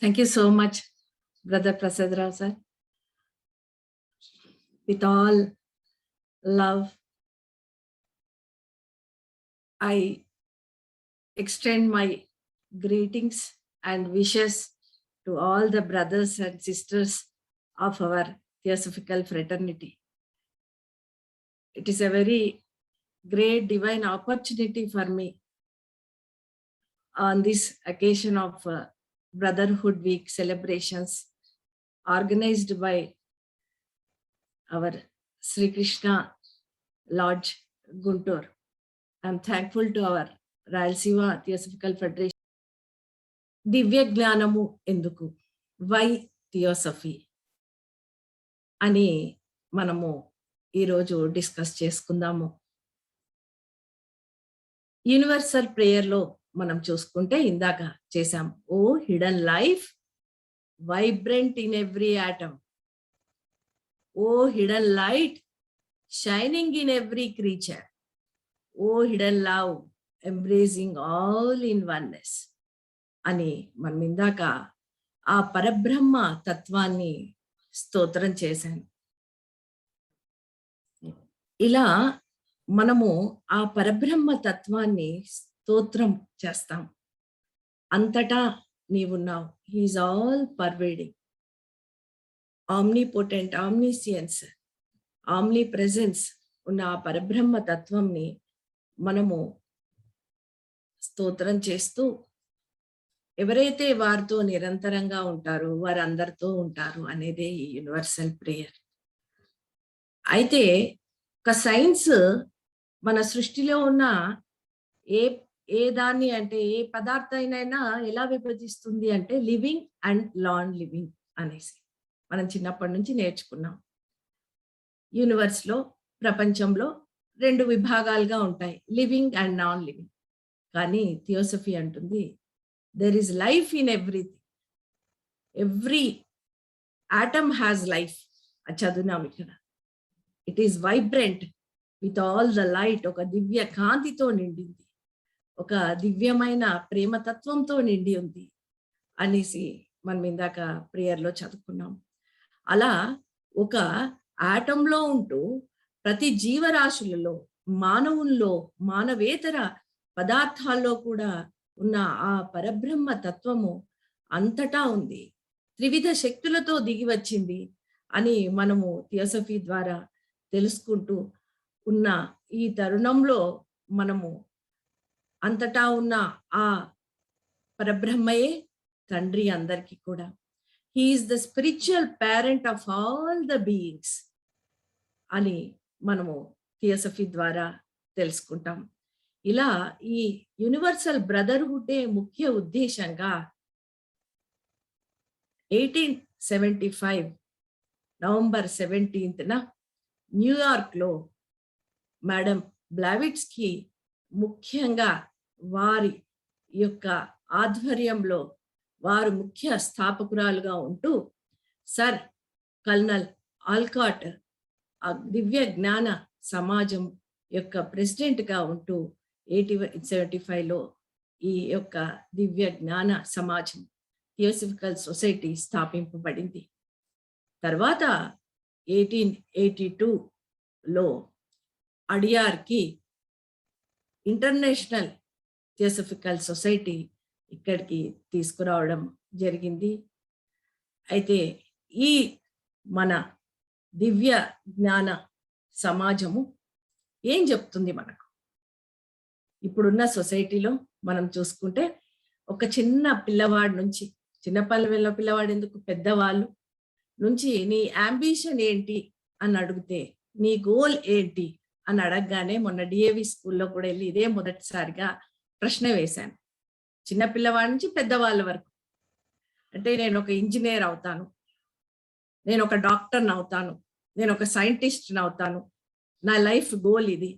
Thank you so much, Brother Prasad Rao sir. With all love, I extend my greetings and wishes to all the brothers and sisters of our Theosophical fraternity. It is a very great divine opportunity for me on this occasion of Brotherhood Week celebrations organized by our Sri Krishna Lodge, Guntur. I'm thankful to our Rayalaseema Theosophical Federation. దివ్య జ్ఞానము ఎందుకు, why theosophy అని మనము ఈరోజు discuss చేసుకుందాము. Universal ప్రేయర్లో మనం చూసుకుంటే ఇందాక చేసాం, oh hidden life vibrant in every atom, oh hidden light shining in every creature, oh hidden love embracing all in oneness అని మనం ఇందాక ఆ పరబ్రహ్మ తత్వాన్ని స్తోత్రం చేశాను. ఇలా మనము ఆ పరబ్రహ్మ తత్వాన్ని స్తోత్రం చేస్తాం. అంతటా నీవున్నావు, he is all pervading, omnipotent, omniscience, omnipresence ఉన్న ఆ పరబ్రహ్మ తత్వంని మనము స్తోత్రం చేస్తూ, ఎవరైతే వారితో నిరంతరంగా ఉంటారో వారందరితో ఉంటారు అనేదే ఈ యూనివర్సల్ ప్రేయర్. అయితే ఒక సైన్స్ మన సృష్టిలో ఉన్న ఏ దాన్ని అంటే ఏ పదార్థాన్నైనా ఎలా విభజిస్తుంది అంటే లివింగ్ అండ్ నాన్ లివింగ్ అనేసి మనం చిన్నప్పటి నుంచి నేర్చుకున్నాం. యూనివర్స్లో, ప్రపంచంలో 2 విభాగాలుగా ఉంటాయి, లివింగ్ అండ్ నాన్ లివింగ్. కానీ థియోసఫీ అంటుంది there is life in everything. Every atom has life. చదువునాం ఇక్కడ. It is vibrant with all the light. ఒక దివ్య కాంతితో నిండింది, ఒక దివ్యమైన ప్రేమతత్వంతో నిండి ఉంది అనేసి మనం ఇందాక ప్రేయర్లో చదువుకున్నాం. అలా ఒక ఆటంలో ఉంటూ ప్రతి జీవరాశులలో, మానవుల్లో, మానవేతర పదార్థాల్లో కూడా ఉన్న ఆ పరబ్రహ్మ తత్వము అంతటా ఉంది, త్రివిధ శక్తులతో దిగి వచ్చింది అని మనము థియోసఫీ ద్వారా తెలుసుకుంటూ ఉన్న ఈ తరుణంలో మనము అంతటా ఉన్న ఆ పరబ్రహ్మయే తండ్రి అందరికీ కూడా. He is the spiritual parent of all the beings అని మనము థియోసఫీ ద్వారా తెలుసుకుంటాం. ఇలా ఈ యూనివర్సల్ బ్రదర్హుడ్డే ముఖ్య ఉద్దేశంగా 1875 నవంబర్ 17న న్యూయార్క్లో మేడం బ్లావిట్స్కీ ముఖ్యంగా వారి యొక్క ఆధ్వర్యంలో వారు ముఖ్య స్థాపకురాలుగా ఉంటూ సర్ కల్నల్ ఆల్కాట్ దివ్య జ్ఞాన సమాజం యొక్క ప్రెసిడెంట్గా ఉంటూ 1875లో ఈ యొక్క దివ్య జ్ఞాన సమాజం థియోసఫికల్ సొసైటీ స్థాపింపబడింది. తర్వాత 1882లో అడియార్కి ఇంటర్నేషనల్ థియోసఫికల్ సొసైటీ ఇక్కడికి తీసుకురావడం జరిగింది. అయితే ఈ మన దివ్య జ్ఞాన సమాజము ఏం చెప్తుంది మనకు? ఇప్పుడున్న సొసైటీలో మనం చూసుకుంటే ఒక చిన్న పిల్లవాడి నుంచి, చిన్న పిల్లవాడు ఎందుకు, పెద్దవాళ్ళు నుంచి నీ అంబిషన్ ఏంటి అని అడిగితే, నీ గోల్ ఏంటి అని అడగగానే మొన్న డిఏవి స్కూల్లో కూడా వెళ్ళి ఇదే మొదటిసారిగా ప్రశ్న వేశాను. చిన్న పిల్లవాడి నుంచి పెద్దవాళ్ళ వరకు. అంటే నేను ఒక ఇంజనీర్ అవుతాను, నేను ఒక డాక్టర్ని అవుతాను, నేను ఒక సైంటిస్ట్ని అవుతాను, నా లైఫ్ గోల్ ఇది,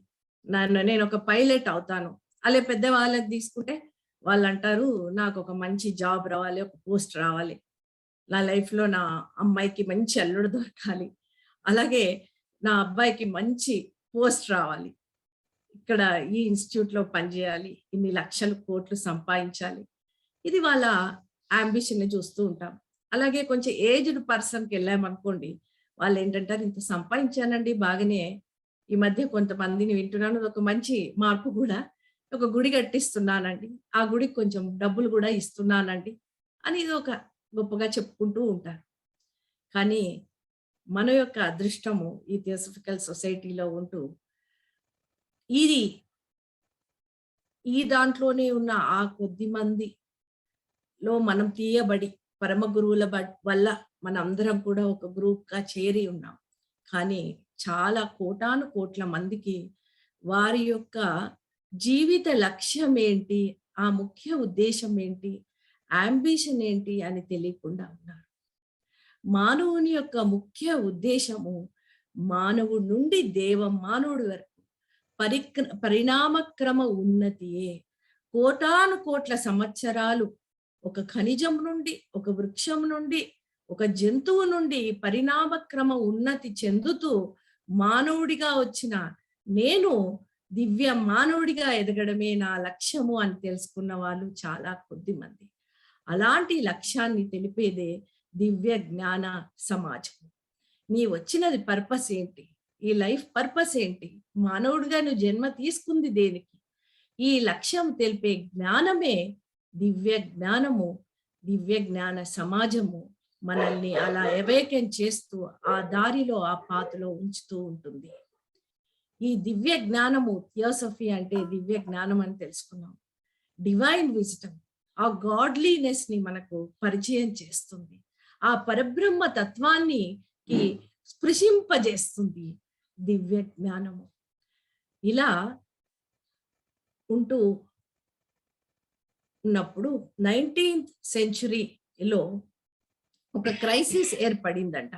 నేను ఒక పైలట్ అవుతాను. అలా పెద్దవాళ్ళకి తీసుకుంటే వాళ్ళు అంటారు, నాకు ఒక మంచి జాబ్ రావాలి, ఒక పోస్ట్ రావాలి, నా లైఫ్లో నా అమ్మాయికి మంచి అల్లుడు దొరకాలి, అలాగే నా అబ్బాయికి మంచి పోస్ట్ రావాలి, ఇక్కడ ఈ ఇన్స్టిట్యూట్లో పనిచేయాలి, ఇన్ని లక్షల కోట్లు సంపాదించాలి. ఇది వాళ్ళ ని చూస్తూ ఉంటాం. అలాగే కొంచెం ఏజ్డ్ పర్సన్‌కి వెళ్ళామనుకోండి, వాళ్ళు ఏంటంటారు, ఇంత సంపాదించానండి బాగానే. ఈ మధ్య కొంతమందిని వింటున్నాను. ఒక మంచి మార్పు గూడా. ఒక గుడి కట్టిస్తున్నానండి. ఆ గుడికి కొంచెం డబ్బులు గూడా ఇస్తున్నానండి అని ఇది ఒక గొప్పగా చెప్పుకుంటూ ఉంటారు. కానీ మన యొక్క అదృష్టము ఈ థియోసాఫికల్ సొసైటీలో ఉంటూ ఇది ఈ దాంట్లోనే ఉన్న ఆ కొద్ది మందిలో మనం తీయబడి పరమ గురువుల వల్ల మనందరం కూడా ఒక గ్రూప్‌గా చేరి ఉన్నాం. కానీ చాలా కోటాను కోట్ల మందికి వారి యొక్క జీవిత లక్ష్యం ఏంటి? ఆ ముఖ్య ఉద్దేశ్యం ఏంటి? యాంబిషన్ ఏంటి అని తెలియకుండా ఉన్నారు. మానవుని యొక్క ముఖ్య ఉద్దేశము మానవుడి నుండి మానవుడి వరకు పరిణామక్రమ ఉన్నతియే. కోటాను కోట్ల సంవత్సరాలు ఒక ఖనిజం నుండి, ఒక వృక్షం నుండి, ఒక జంతువు నుండి పరిణామక్రమ ఉన్నతి చెందుతూ మానవుడిగా వచ్చిన నేను దివ్య మానవుడిగా ఎదగడమే నా లక్ష్యము అని తెలుసుకున్న వాళ్ళు చాలా కొద్ది మంది. అలాంటి లక్ష్యాన్ని తెలిపేదే దివ్య జ్ఞాన సమాజం. నీ వచ్చినది పర్పస్ ఏంటి? ఈ లైఫ్ పర్పస్ ఏంటి? మానవుడిగా నువ్వు జన్మ తీసుకుంది దేనికి? ఈ లక్ష్యం తెలిపే జ్ఞానమే దివ్య జ్ఞానము. దివ్య జ్ఞాన సమాజము మనల్ని అలా అవేకెన్ చేస్తూ ఆ దారిలో, ఆ పాతలో ఉంచుతూ ఉంటుంది. ఈ దివ్య జ్ఞానము, థియోసఫీ అంటే దివ్య జ్ఞానం అని తెలుసుకున్నాం. డివైన్ విజ్డమ్, ఆ గాడ్లీనెస్ ని మనకు పరిచయం చేస్తుంది. ఆ పరబ్రహ్మ తత్వాన్ని స్పృశింపజేస్తుంది దివ్య జ్ఞానము. ఇలా ఉంటూ ఉన్నప్పుడు 19th సెంచురీలో ఒక క్రైసిస్ ఏర్పడిందంట.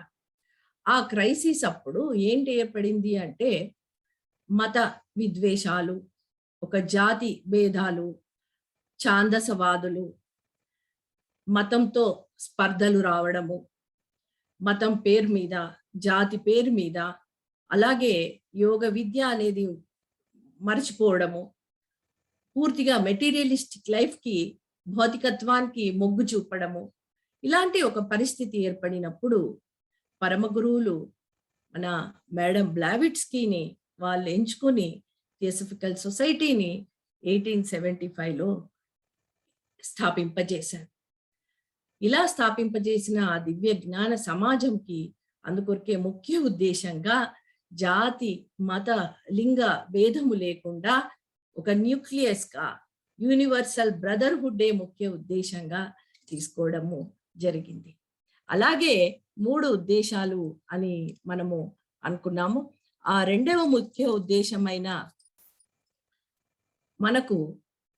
ఆ క్రైసిస్ అప్పుడు ఏంటి ఏర్పడింది అంటే మత విద్వేషాలు, ఒక జాతి భేదాలు, ఛాందసవాదులు, మతంతో స్పర్ధలు రావడము, మతం పేరు మీద, జాతి పేరు మీద, అలాగే యోగ విద్య అనేది మరచిపోవడము, పూర్తిగా మెటీరియలిస్టిక్ లైఫ్‌కి, భౌతికత్వానికి మొగ్గు చూపడము, ఇలాంటి ఒక పరిస్థితి ఏర్పడినప్పుడు పరమ గురువులు మన మేడం బ్లావిట్స్కీని వాళ్ళు ఎంచుకొని థియోసాఫికల్ సొసైటీని 1875లో స్థాపింపజేశారు. ఇలా స్థాపింపజేసిన ఆ దివ్య జ్ఞాన సమాజంకి అందుకొరకే ముఖ్య ఉద్దేశంగా జాతి, మత, లింగ భేదము లేకుండా ఒక న్యూక్లియస్‌గా యూనివర్సల్ బ్రదర్‌హుడ్డే ముఖ్య ఉద్దేశంగా తీసుకోవడము జరిగింది. అలాగే 3 ఉద్దేశాలు అని మనము అనుకున్నాము. ఆ రెండవ ముఖ్య ఉద్దేశమైన మనకు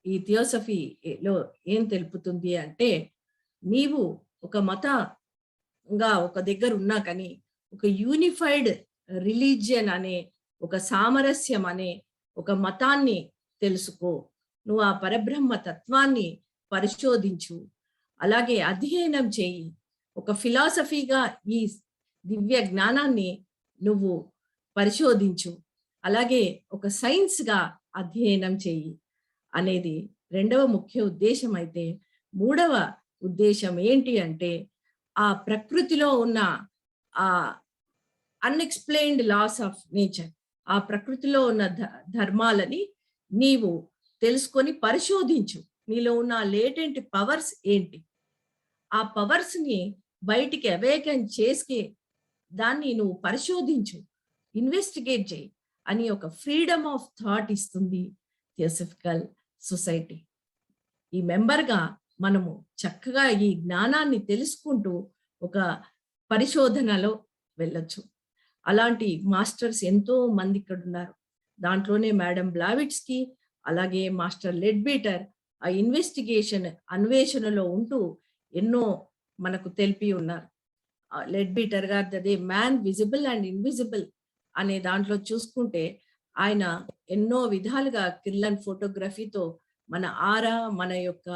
ఈ థియోసఫీలో ఏం తెలుపుతుంది అంటే, నీవు ఒక మతంగా ఒక దగ్గర ఉన్నా కానీ ఒక యూనిఫైడ్ రిలీజియన్ అనే ఒక సామరస్యం అనే ఒక మతాన్ని తెలుసుకో. నువ్వు ఆ పరబ్రహ్మ తత్వాన్ని పరిశోధించు. అలాగే అధ్యయనం చెయ్యి. ఒక ఫిలాసఫీగా ఈ దివ్య జ్ఞానాన్ని నువ్వు పరిశోధించు. అలాగే ఒక సైన్స్‌గా అధ్యయనం చెయ్యి అనేది రెండవ ముఖ్య ఉద్దేశం అయితే, మూడవ ఉద్దేశం ఏంటి అంటే, ఆ ప్రకృతిలో ఉన్న ఆ అన్‌ఎక్స్‌ప్లెయిన్డ్ లాస్ ఆఫ్ నేచర్, ఆ ప్రకృతిలో ఉన్న ధర్మాలని నీవు తెలుసుకొని పరిశోధించు. నీలో ఉన్న లేటెంట్ పవర్స్ ఏంటి? ఆ పవర్స్‌ని బయటికి అవేకెన్ చేసి దాన్ని నువ్వు పరిశోధించు, ఇన్వెస్టిగేట్ చెయ్యి అని ఒక ఫ్రీడమ్ ఆఫ్ థాట్ ఇస్తుంది థియోసాఫికల్ సొసైటీ. ఈ మెంబర్‌గా మనము చక్కగా ఈ జ్ఞానాన్ని తెలుసుకుంటూ ఒక పరిశోధనలో వెళ్ళొచ్చు. అలాంటి మాస్టర్స్ ఎంతో మంది ఇక్కడున్నారు. దాంట్లోనే మేడం బ్లావిట్స్‌కీ, అలాగే మాస్టర్ లెడ్బీటర్ ఆ అన్వేషణలో ఉంటూ ఎన్నో మనకు తెలిపి ఉన్నారు. లెడ్బీటర్ గారిది మ్యాన్ విజిబుల్ అండ్ ఇన్విజిబుల్ అనే దాంట్లో చూసుకుంటే ఆయన ఎన్నో విధాలుగా కిర్లన్ ఫోటోగ్రఫీతో మన ఆరా, మన యొక్క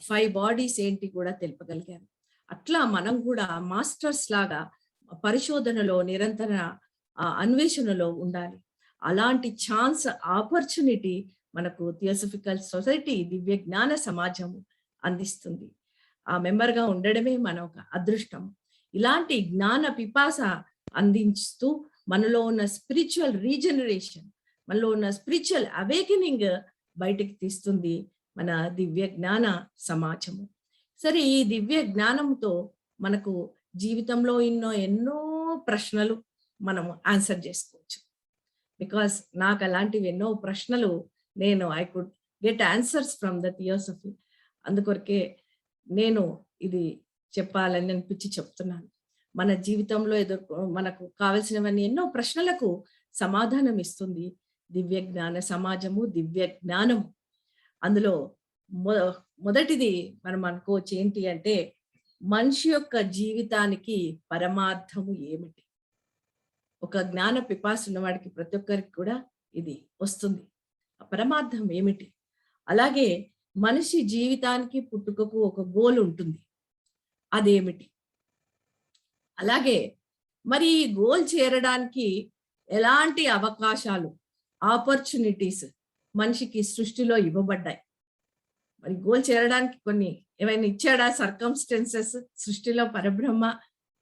5 బాడీస్ ఏంటి కూడా తెలుపగలిగారు. అట్లా మనం కూడా మాస్టర్స్ లాగా పరిశోధనలో నిరంతర అన్వేషణలో ఉండాలి. అలాంటి ఛాన్స్, ఆపర్చునిటీ మనకు థియోసాఫికల్ సొసైటీ దివ్య జ్ఞాన సమాజం అందిస్తుంది. ఆ మెంబర్గా ఉండడమే మన ఒక అదృష్టం. ఇలాంటి జ్ఞాన పిపాస అందించుతూ మనలో ఉన్న స్పిరిచువల్ రీజనరేషన్, మనలో ఉన్న స్పిరిచువల్ అవేకెనింగ్ బయటికి తీస్తుంది మన దివ్య జ్ఞాన సమాజము. సరే, ఈ దివ్య జ్ఞానంతో మనకు జీవితంలో ఎన్నో ప్రశ్నలు మనము ఆన్సర్ చేసుకోవచ్చు. బికాస్ నాకు అలాంటివి ఎన్నో ప్రశ్నలు I could get answers from the theosophy. అందుకొరకే నేను ఇది చెప్పాలని అనిపించి చెప్తున్నాను. మన జీవితంలో మనకు కావలసినవన్నీ ఎన్నో ప్రశ్నలకు సమాధానం ఇస్తుంది దివ్య జ్ఞాన సమాజము, దివ్య జ్ఞానము. అందులో మొదటిది మనం అనుకోవచ్చు ఏంటి అంటే, మనిషి యొక్క జీవితానికి పరమార్థము ఏమిటి? ఒక జ్ఞాన పిపాస ఉన్నవాడికి ప్రతి ఒక్కరికి కూడా ఇది వస్తుంది. పరమార్థం ఏమిటి? అలాగే మనిషి జీవితానికి పుట్టుకకు ఒక గోల్ ఉంటుంది, అదేమిటి? అలాగే మరి ఈ గోల్ చేరడానికి ఎలాంటి అవకాశాలు, ఆపర్చునిటీస్ మనిషికి సృష్టిలో ఇవ్వబడ్డాయి? మరి గోల్ చేరడానికి కొన్ని ఏమైనా ఇచ్చాడా సర్కమ్స్టెన్సెస్? సృష్టిలో పరబ్రహ్మ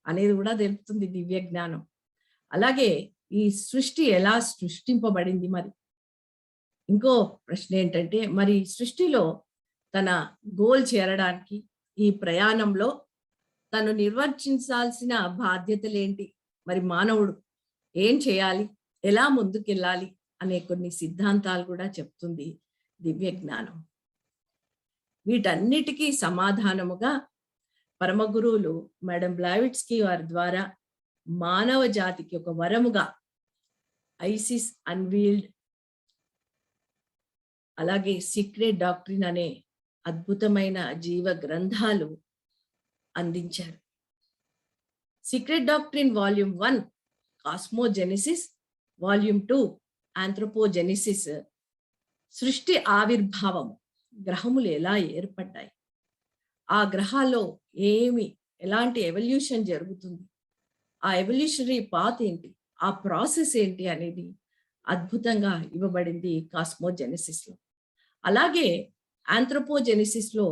అనేది కూడా తెలుపుతుంది దివ్య జ్ఞానం. అలాగే ఈ సృష్టి ఎలా సృష్టింపబడింది? మరి ఇంకో ప్రశ్న ఏంటంటే, మరి సృష్టిలో తన గోల్ చేరడానికి ఈ ప్రయాణంలో తను నిర్వర్తించాల్సిన బాధ్యతలేంటి? మరి మానవుడు ఏం చేయాలి, ఎలా ముందుకెళ్ళాలి అనే కొన్ని సిద్ధాంతాలు కూడా చెప్తుంది దివ్య జ్ఞానం. వీటన్నిటికీ సమాధానముగా పరమ గురువులు మేడం బ్లావిట్స్కీ వారి ద్వారా మానవ జాతికి ఒక వరముగా ఐసిస్ అన్వీల్డ్, అలాగే సీక్రెట్ డాక్ట్రిన్ అనే అద్భుతమైన జీవ గ్రంథాలు అందించారు. Secret doctrine volume 1 cosmogenesis, volume 2 ఆంథ్రోపోజెనిసిస్, సృష్టి ఆవిర్భావం, గ్రహములు ఎలా ఏర్పడ్డాయి, ఆ గ్రహాల్లో ఎలాంటి ఎవల్యూషన్ జరుగుతుంది, ఆ ఎవల్యూషనరీ పాత్ ఏంటి, ఆ ప్రాసెస్ ఏంటి అనేది అద్భుతంగా ఇవ్వబడింది కాస్మోజెనిసిస్ లో. అలాగే ఆంథ్రోపోజెనిసిస్ లో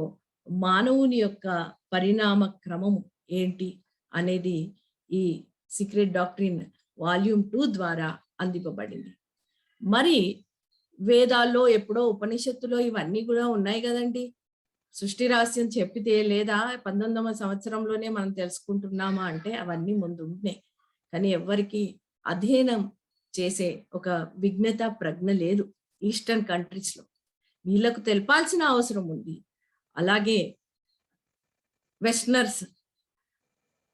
మానవుని యొక్క పరిణామ క్రమం ఏంటి అనేది ఈ సీక్రెట్ డాక్ట్రిన్ వాల్యూమ్ 2 ద్వారా అందింపబడింది. మరి వేదాల్లో ఎప్పుడో ఉపనిషత్తులో ఇవన్నీ కూడా ఉన్నాయి కదండి. సృష్టి రహస్యం చెప్పితే లేదా 19వ సంవత్సరంలోనే మనం తెలుసుకుంటున్నామా అంటే అవన్నీ ముందు ఉన్నాయి. కానీ ఎవ్వరికి అధ్యయనం చేసే ఒక విజ్ఞత ప్రజ్ఞ లేదు ఈస్టర్న్ కంట్రీస్ లో. వీళ్ళకు తెలపాల్సిన అవసరం ఉంది. అలాగే వెస్టర్నర్స్,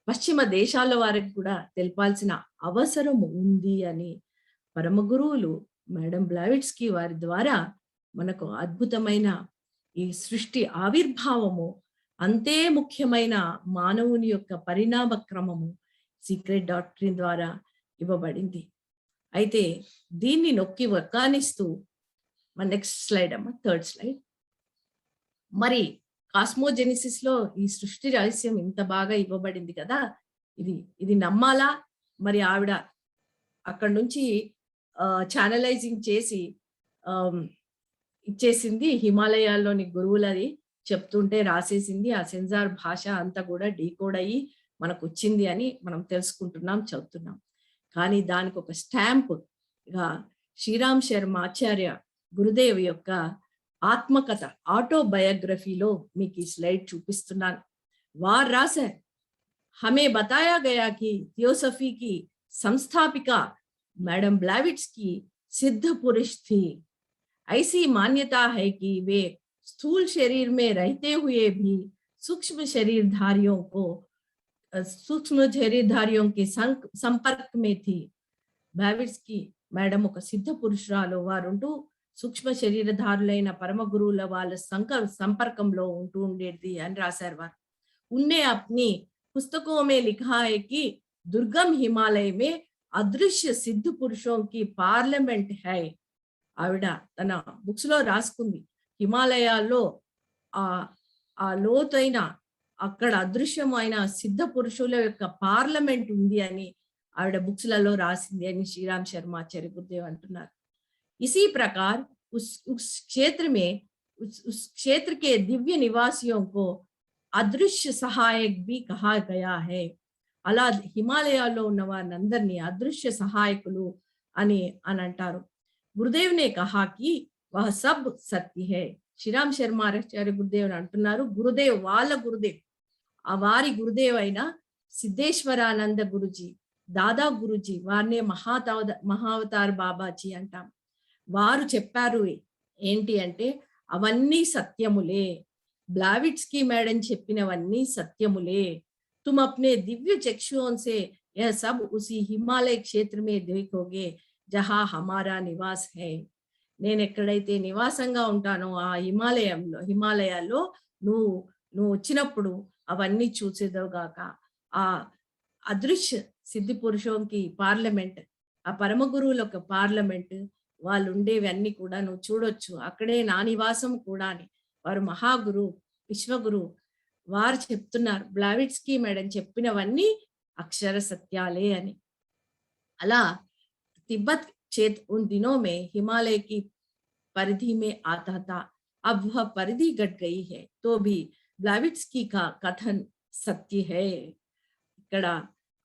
పశ్చిమ దేశాల వారికి కూడా తెలపాల్సిన అవసరం ఉంది అని పరమ గురువులు మేడం బ్లావిట్స్కీ వారి ద్వారా మనకు అద్భుతమైన ఈ సృష్టి ఆవిర్భావము, అంతే ముఖ్యమైన మానవుని యొక్క పరిణామ క్రమము సీక్రెట్ డాక్ట్రిన్ ద్వారా ఇవ్వబడింది. అయితే దీన్ని నొక్కి వక్కానిస్తూ మన నెక్స్ట్ స్లైడ్ అమ్మ, 3rd స్లైడ్. మరి కాస్మోజెనిసిస్ లో ఈ సృష్టి రహస్యం ఇంత బాగా ఇవ్వబడింది కదా, ఇది నమ్మాలా? మరి ఆవిడ అక్కడ నుంచి ఛానలైజింగ్ చేసి ఇచ్చేసింది, హిమాలయాల్లోని గురువులది చెప్తుంటే రాసేసింది. ఆ సెన్సార్ భాష అంతా కూడా డీకోడ్ అయ్యి మనకు వచ్చింది అని మనం తెలుసుకుంటున్నాం, చదువుతున్నాం. కానీ దానికి ఒక స్టాంప్ గా శ్రీరామ్ శర్మ ఆచార్య గురుదేవ్ యొక్క ఆత్మకథ, ఆటోబయోగ్రఫీలో మీకు ఈ స్లైడ్ చూపిస్తున్నాను. వారు రాశారు, హమే బతాయా గయా కి థియోసఫీ की संस्थापिका मैडम ब्लैविट्स्की सिद्ध पुरुष थी। ऐसी मान्यता है कि वे स्थूल शरीर में रहते हुए भी सूक्ष्म शरीरधारियों के संपर्क में थी। బ్లావిట్స్కీ మేడం ఒక సిద్ధ పురుషురాలు, వారుంటూ సూక్ష్మ శరీరధారులైన పరమ గురువుల వాళ్ళ సంపర్కంలో ఉంటూ ఉండేది అని రాశారు వారు. उनने अपनी पुस्तकों में लिखा है कि दुर्गम हिमालय में अदृश्य सिद्ध पुरुषों की पार्लियामेंट है। ఆవిడ తన బుక్స్ లో రాసుకుంది, హిమాలయాల్లో ఆ లోతైన అక్కడ అదృశ్యమైన సిద్ధ పురుషుల యొక్క పార్లమెంట్ ఉంది అని ఆవిడ బుక్స్ లలో రాసింది అని శ్రీరామ్ శర్మ ఆచార్య గురుదేవ్ అంటున్నారు. इसी प्रकार उस क्षेत्र में उस क्षेत्र के दिव्य निवासियों को అదృశ్య సహాయక్ బి కహా గయా హై. అలా హిమాలయాల్లో ఉన్న వారినందరినీ అదృశ్య సహాయకులు అని అంటారు. గురుదేవ్ నే కహా కి వహ సబ్ సత్య హై. శ్రీరామ్ శర్మాచార్య గురుదేవ్ అంటున్నారు, గురుదేవ్ వాళ్ళ గురుదేవ్, ఆ వారి గురుదేవ్ అయిన సిద్ధేశ్వరానంద గురుజీ, దాదా గురుజీ, వారినే మహావతార్ బాబాజీ అంటాం. వారు చెప్పారు ఏంటి అంటే అవన్నీ సత్యములే, బ్లావిట్స్కీ మేడం చెప్పినవన్నీ సత్యములే. तुम अपने दिव्य चक्षुओं से यह सब उसी हिमालय क्षेत्र में देखोगे जहां हमारा निवास है. నేను ఎక్కడైతే నివాసంగా ఉంటానో ఆ హిమాలయాల్లో నువ్వు నువ్వు వచ్చినప్పుడు అవన్నీ చూసేదోగాక. ఆ అదృశ్య సిద్ధి పురుషోంకి పార్లమెంట్, ఆ పరమ గురువుల యొక్క పార్లమెంట్, వాళ్ళు ఉండేవి అన్ని కూడా నువ్వు చూడొచ్చు, అక్కడే నా నివాసం కూడా అని వారు మహాగురు విశ్వగురు వారు చెప్తున్నారు. బ్లావిట్స్కీ మేడం చెప్పినవన్నీ అక్షర సత్యాలే అని. అలా तिब्बत क्षेत्र उन दिनों में हिमालय की परिधि में आता था. अब वह परिधि घट गई है तो भी ब्लाविट्स्की का कथन सत्य है. ఇక్కడ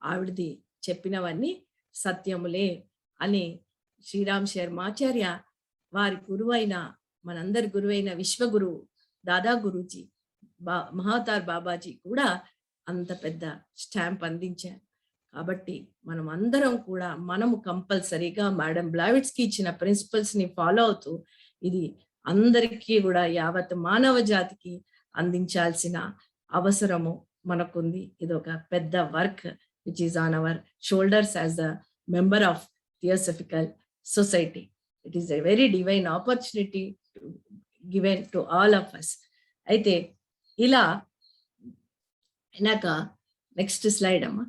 ఆవిడది చెప్పినవన్నీ సత్యములే అని శ్రీరామ్ శర్మాచార్య వారి గురువైన మనందరి గురువైన విశ్వగురు దాదా గురూజీ మహావతార్ బాబాజీ కూడా అంత పెద్ద స్టాంప్ అందించారు. కాబట్టి మనం అందరం కూడా మనము కంపల్సరీగా మేడం బ్లావిట్స్కి ఇచ్చిన ప్రిన్సిపల్స్ ని ఫాలో అవుతూ ఇది అందరికీ కూడా యావత్ మానవ జాతికి అందించాల్సిన అవసరము మనకుంది. ఇది ఒక పెద్ద work which is on our shoulders as the member of Theosophical Society. It is a very divine opportunity given to all of us. అయితే ఇలా అయినాక నెక్స్ట్ స్లైడ్ అమ్మా.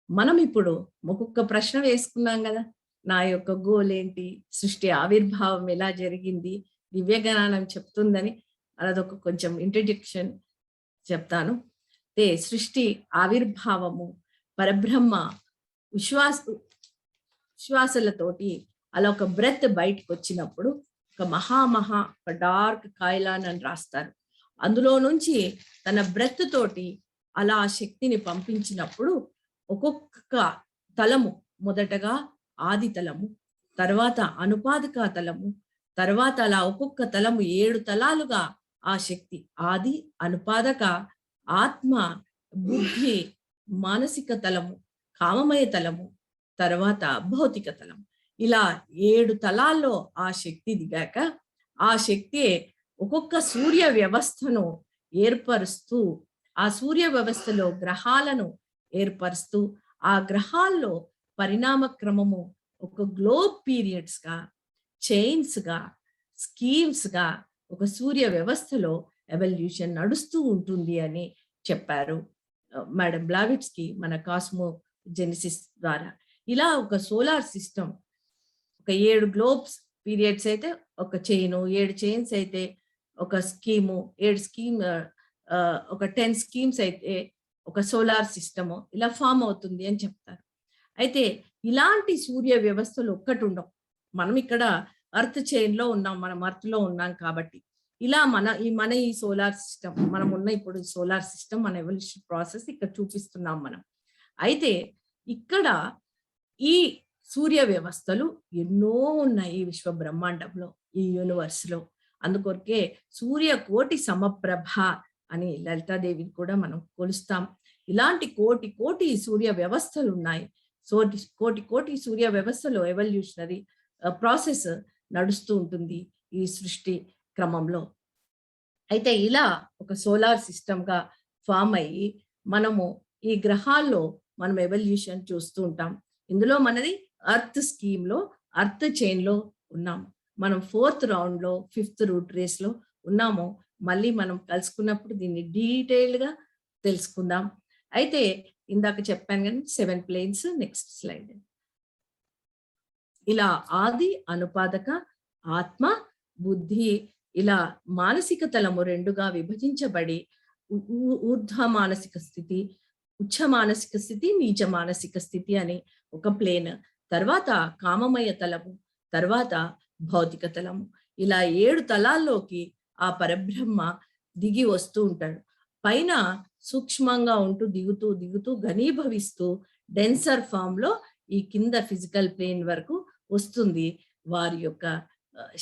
మనం ఇప్పుడు ఒక్కొక్క ప్రశ్న వేసుకున్నాం కదా, నా యొక్క గోల్ ఏంటి, సృష్టి ఆవిర్భావం ఎలా జరిగింది, దివ్య జ్ఞానం చెప్తుందని అదొక కొంచెం ఇంట్రడక్షన్ చెప్తాను. సృష్టి ఆవిర్భావము పరబ్రహ్మ విశ్వాసాలతోటి అలా ఒక బ్రెత్ బయటకు వచ్చినప్పుడు ఒక ఒక డార్క్ కాయలాన్ అని రాస్తారు. అందులో నుంచి తన బ్రెత్ తోటి అలా శక్తిని పంపించినప్పుడు ఒక్కొక్క తలము, మొదటగా ఆది తలము, తర్వాత అనుపాదక తలము, తర్వాత అలా ఒక్కొక్క తలము 7 తలాలుగా ఆ శక్తి ఆది, అనుపాదక, ఆత్మ, బుద్ధి, మానసిక తలము, కామమయ తలము, తర్వాత భౌతిక తలము, ఇలా 7 తలాల్లో ఆ శక్తి దిగాక ఆ శక్తి ఒక్కొక్క సూర్య వ్యవస్థను ఏర్పరుస్తూ, ఆ సూర్య వ్యవస్థలో గ్రహాలను ఏర్పరుస్తూ, ఆ గ్రహాల్లో పరిణామ క్రమము ఒక గ్లోబ్ పీరియడ్స్ గా, చైన్స్ గా, స్కీమ్స్ గా ఒక సూర్య వ్యవస్థలో ఎవల్యూషన్ నడుస్తూ ఉంటుంది అని చెప్పారు మేడం బ్లావిట్స్కి మన కాస్మో జెనిసిస్ ద్వారా. ఇలా ఒక సోలార్ సిస్టమ్ ఒక 7 గ్లోబ్స్ పీరియడ్స్ అయితే ఒక చైను, 7 చైన్స్ అయితే ఒక స్కీము, 10 స్కీమ్స్ అయితే ఒక సోలార్ సిస్టము ఇలా ఫామ్ అవుతుంది అని చెప్తారు. అయితే ఇలాంటి సూర్య వ్యవస్థలు ఒక్కటి ఉండవు. మనం ఇక్కడ అర్త్ చైన్ లో ఉన్నాం, మనం అర్త్ లో ఉన్నాం కాబట్టి ఇలా మన ఈ సోలార్ సిస్టమ్, మనం ఉన్న ఇప్పుడు సోలార్ సిస్టమ్, మన ఎవల్యూషన్ ప్రాసెస్ ఇక్కడ చూపిస్తున్నాం మనం. అయితే ఇక్కడ ఈ సూర్య వ్యవస్థలు ఎన్నో ఉన్నాయి ఈ విశ్వ బ్రహ్మాండంలో, ఈ యూనివర్స్ లో. అందుకొరకే సూర్య కోటి సమప్రభ అని లలితాదేవిని కూడా మనం కొలుస్తాం. ఇలాంటి కోటి సూర్య వ్యవస్థలు ఉన్నాయి. కోటి సూర్య వ్యవస్థలో ఎవల్యూషనరీ ప్రాసెస్ నడుస్తూ ఉంటుంది ఈ సృష్టి క్రమంలో. అయితే ఇలా ఒక సోలార్ సిస్టమ్ గా ఫామ్ అయ్యి మనము ఈ గ్రహాల్లో మనం ఎవల్యూషన్ చూస్తూ ఉంటాం. ఇందులో మనది అర్త్ స్కీమ్ లో, అర్త్ చైన్ లో ఉన్నాం. మనం 4th రౌండ్ లో 5th రూట్ రేస్ లో ఉన్నాము. మళ్ళీ మనం కలుసుకున్నప్పుడు దీన్ని డీటెయిల్డ్ గా తెలుసుకుందాం. అయితే ఇందాక చెప్పాను కానీ 7 ప్లేన్స్. Next slide. ఇలా ఆది, అనుపాదక, ఆత్మ, బుద్ధి, ఇలా మానసిక తలము 2గా విభజించబడి ఊర్ధ్వ మానసిక స్థితి, ఉచ్చ మానసిక స్థితి, నీచ మానసిక స్థితి అని ఒక ప్లేన్, తర్వాత కామమయ తలము, తర్వాత భౌతిక తలము, ఇలా 7 తలాల్లోకి ఆ పరబ్రహ్మ దిగి వస్తూ ఉంటాడు. పైన సూక్ష్మంగా ఉంటూ దిగుతూ దిగుతూ ఘనీభవిస్తూ డెన్సర్ ఫామ్ లో ఈ కింద ఫిజికల్ ప్లేన్ వరకు వస్తుంది వారి యొక్క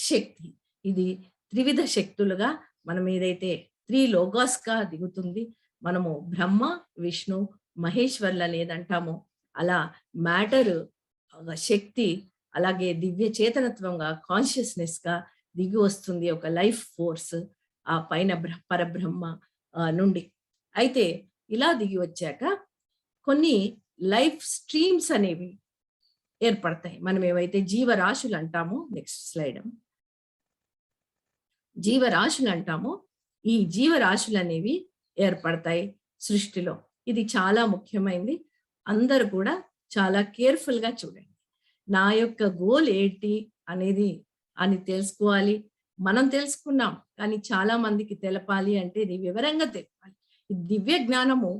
శక్తి. ఇది త్రివిధ శక్తులుగా మనం ఏదైతే 3 లోగాస్ గా దిగుతుంది. మనము బ్రహ్మ, విష్ణు, మహేశ్వర్లు అనేది అంటామో అలా మ్యాటర్ శక్తి అలాగే దివ్య చేతనత్వంగా కాన్షియస్నెస్ గా దిగి వస్తుంది ఒక లైఫ్ ఫోర్స్ ఆ పైన పరబ్రహ్మ నుండి. అయితే ఇలా దిగి వచ్చాక కొన్ని లైఫ్ స్ట్రీమ్స్ అనేవి ఏర్పడతాయి. మనం ఏవైతే జీవరాశులు అంటామో, నెక్స్ట్ స్లైడ్, జీవరాశులు అంటామో ఈ జీవరాశులు అనేవి ఏర్పడతాయి సృష్టిలో. ఇది చాలా ముఖ్యమైనది. అందరూ కూడా చాలా కేర్ఫుల్ గా చూడండి. నా యొక్క గోల్ ఏంటి అనేది అని తెలుసుకోవాలి. మనం తెలుసుకున్నాం, కానీ చాలా మందికి తెలపాలి అంటే ఇది వివరంగా తెలపాలి. ఈ దివ్య జ్ఞానము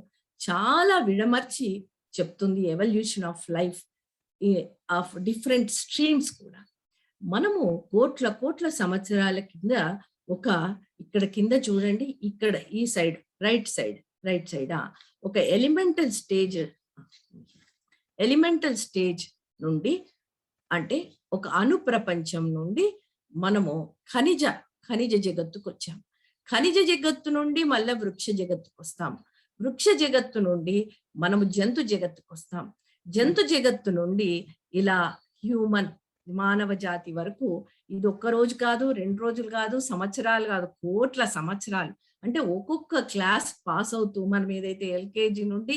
చాలా విడమర్చి చెప్తుంది evolution of life of different streams కూడా. మనము కోట్ల కోట్ల సంవత్సరాల కింద ఇక్కడ కింద చూడండి, ఇక్కడ ఈ సైడ్ రైట్ సైడ్ ఒక ఎలిమెంటల్ స్టేజ్ నుండి, అంటే ఒక అణు ప్రపంచం నుండి మనము ఖనిజ జగత్తుకు వచ్చాం. ఖనిజ జగత్తు నుండి మళ్ళీ వృక్ష జగత్తుకు వస్తాం. వృక్ష జగత్తు నుండి మనము జంతు జగత్తుకు వస్తాం. జంతు జగత్తు నుండి ఇలా హ్యూమన్ మానవ జాతి వరకు. ఇది ఒక్క రోజు కాదు, 2 రోజులు కాదు, సంవత్సరాలు కాదు, కోట్ల సంవత్సరాలు. అంటే ఒక్కొక్క క్లాస్ పాస్ అవుతూ మనం ఏదైతే ఎల్కేజీ నుండి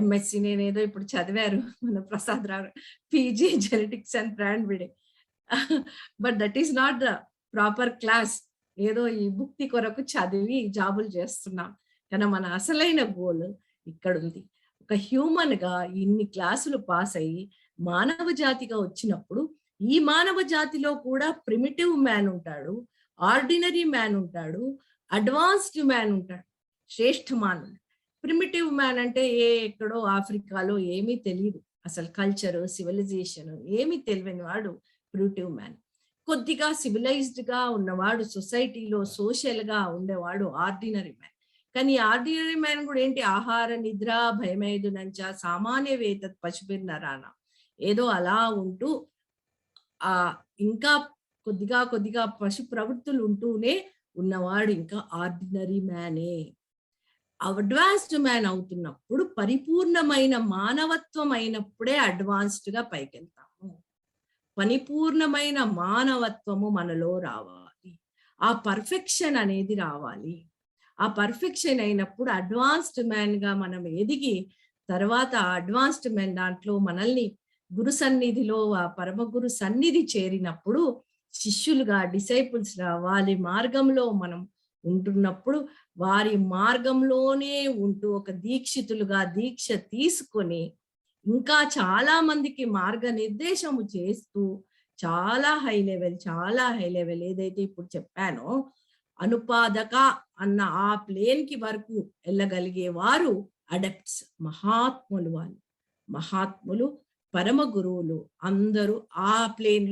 ఎంఎస్సి, నేనేదో ఇప్పుడు చదివారు మన Prasad Rao PG genetics and brand building, but that is not the proper class. ఏదో ఈ భుక్తి కొరకు చదివి జాబులు చేస్తున్నాం, కానీ మన అసలైన గోల్ ఇక్కడ ఉంది. ఒక హ్యూమన్ గా ఇన్ని క్లాసులు పాస్ అయ్యి మానవ జాతిగా వచ్చినప్పుడు, ఈ మానవ జాతిలో కూడా ప్రిమిటివ్ మ్యాన్ ఉంటాడు, ఆర్డినరీ మ్యాన్ ఉంటాడు, అడ్వాన్స్డ్ మ్యాన్ ఉంటాడు, శ్రేష్ఠ మానవుడు. ప్రిమిటివ్ మ్యాన్ అంటే ఎక్కడో ఆఫ్రికాలో ఏమీ తెలియదు, అసలు కల్చర్ సివిలైజేషన్ ఏమీ తెలియని వాడు ప్రిమిటివ్ మ్యాన్. కొద్దిగా సివిలైజ్డ్ గా ఉన్నవాడు, సొసైటీలో సోషల్ గా ఉండేవాడు ఆర్డినరీ మ్యాన్. కానీ ఆర్డినరీ మ్యాన్ కూడా ఏంటి, ఆహార నిద్ర భయమేదు నంచ సామాన్య వేత పశుపిన్నరాన, ఏదో అలా ఉంటూ ఇంకా కొద్దిగా పశు ప్రవృత్తులు ఉంటూనే ఉన్నవాడు ఇంకా ఆర్డినరీ మ్యానే. అడ్వాన్స్డ్ మ్యాన్ అవుతున్నప్పుడు, పరిపూర్ణమైన మానవత్వం అయినప్పుడే అడ్వాన్స్డ్ గా పైకెళ్తాము. పరిపూర్ణమైన మానవత్వము మనలో రావాలి, ఆ పర్ఫెక్షన్ అనేది రావాలి. ఆ పర్ఫెక్షన్ అయినప్పుడు అడ్వాన్స్డ్ మ్యాన్ గా మనం ఎదిగి, తర్వాత అడ్వాన్స్డ్ మ్యాన్ దాంట్లో మనల్ని గురు సన్నిధిలో, ఆ పరమ గురు సన్నిధి చేరినప్పుడు శిష్యులుగా, డిసైపుల్స్ గా వారి మార్గంలో మనం ఉంటున్నప్పుడు, వారి మార్గంలోనే ఉంటూ ఒక దీక్షితులుగా దీక్ష తీసుకొని ఇంకా చాలా మందికి మార్గ నిర్దేశము చేస్తూ చాలా హై లెవెల్ ఏదైతే ఇప్పుడు చెప్పానో అనుపాదక అన్న ఆ ప్లేన్ కి వరకు వెళ్ళగలిగే వారు అడెప్ట్స్, మహాత్ములు పరమ గురువులు అందరూ ఆ ప్లేన్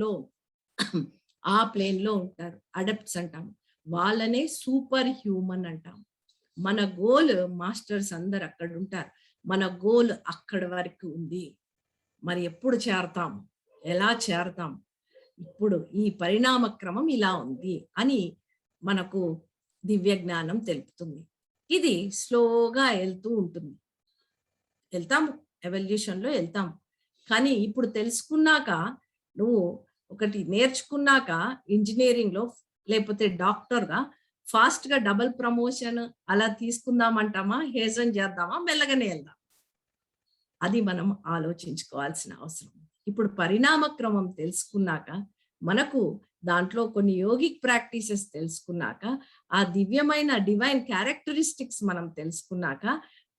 లో ఉంటారు. అడెప్ట్స్ అంటాం, వాళ్ళనే సూపర్ హ్యూమన్ అంటాం. మన గోల్, మాస్టర్స్ అందరు అక్కడ ఉంటారు, మన గోల్ అక్కడ వరకు ఉంది. మరి ఎప్పుడు చేరతాం, ఎలా చేరతాం, ఇప్పుడు ఈ పరిణామ క్రమం ఇలా ఉంది అని మనకు దివ్య జ్ఞానం తెలుపుతుంది. ఇది స్లోగా వెళ్తూ ఉంటుంది, వెళ్తాము, ఎవల్యూషన్ లో వెళ్తాము. కానీ ఇప్పుడు తెలుసుకున్నాక, నువ్వు ఒకటి నేర్చుకున్నాక ఇంజనీరింగ్ లో లేకపోతే డాక్టర్ గా ఫాస్ట్ గా డబుల్ ప్రమోషన్ అలా తీసుకుందామంటామా, హేజన్ చేద్దామా, మెల్లగానే వెళ్దాం, అది మనం ఆలోచించుకోవాల్సిన అవసరం. ఇప్పుడు పరిణామ క్రమం తెలుసుకున్నాక, మనకు దాంట్లో కొన్ని యోగిక్ ప్రాక్టీసెస్ తెలుసుకున్నాక, ఆ దివ్యమైన డివైన్ క్యారెక్టరిస్టిక్స్ మనం తెలుసుకున్నాక,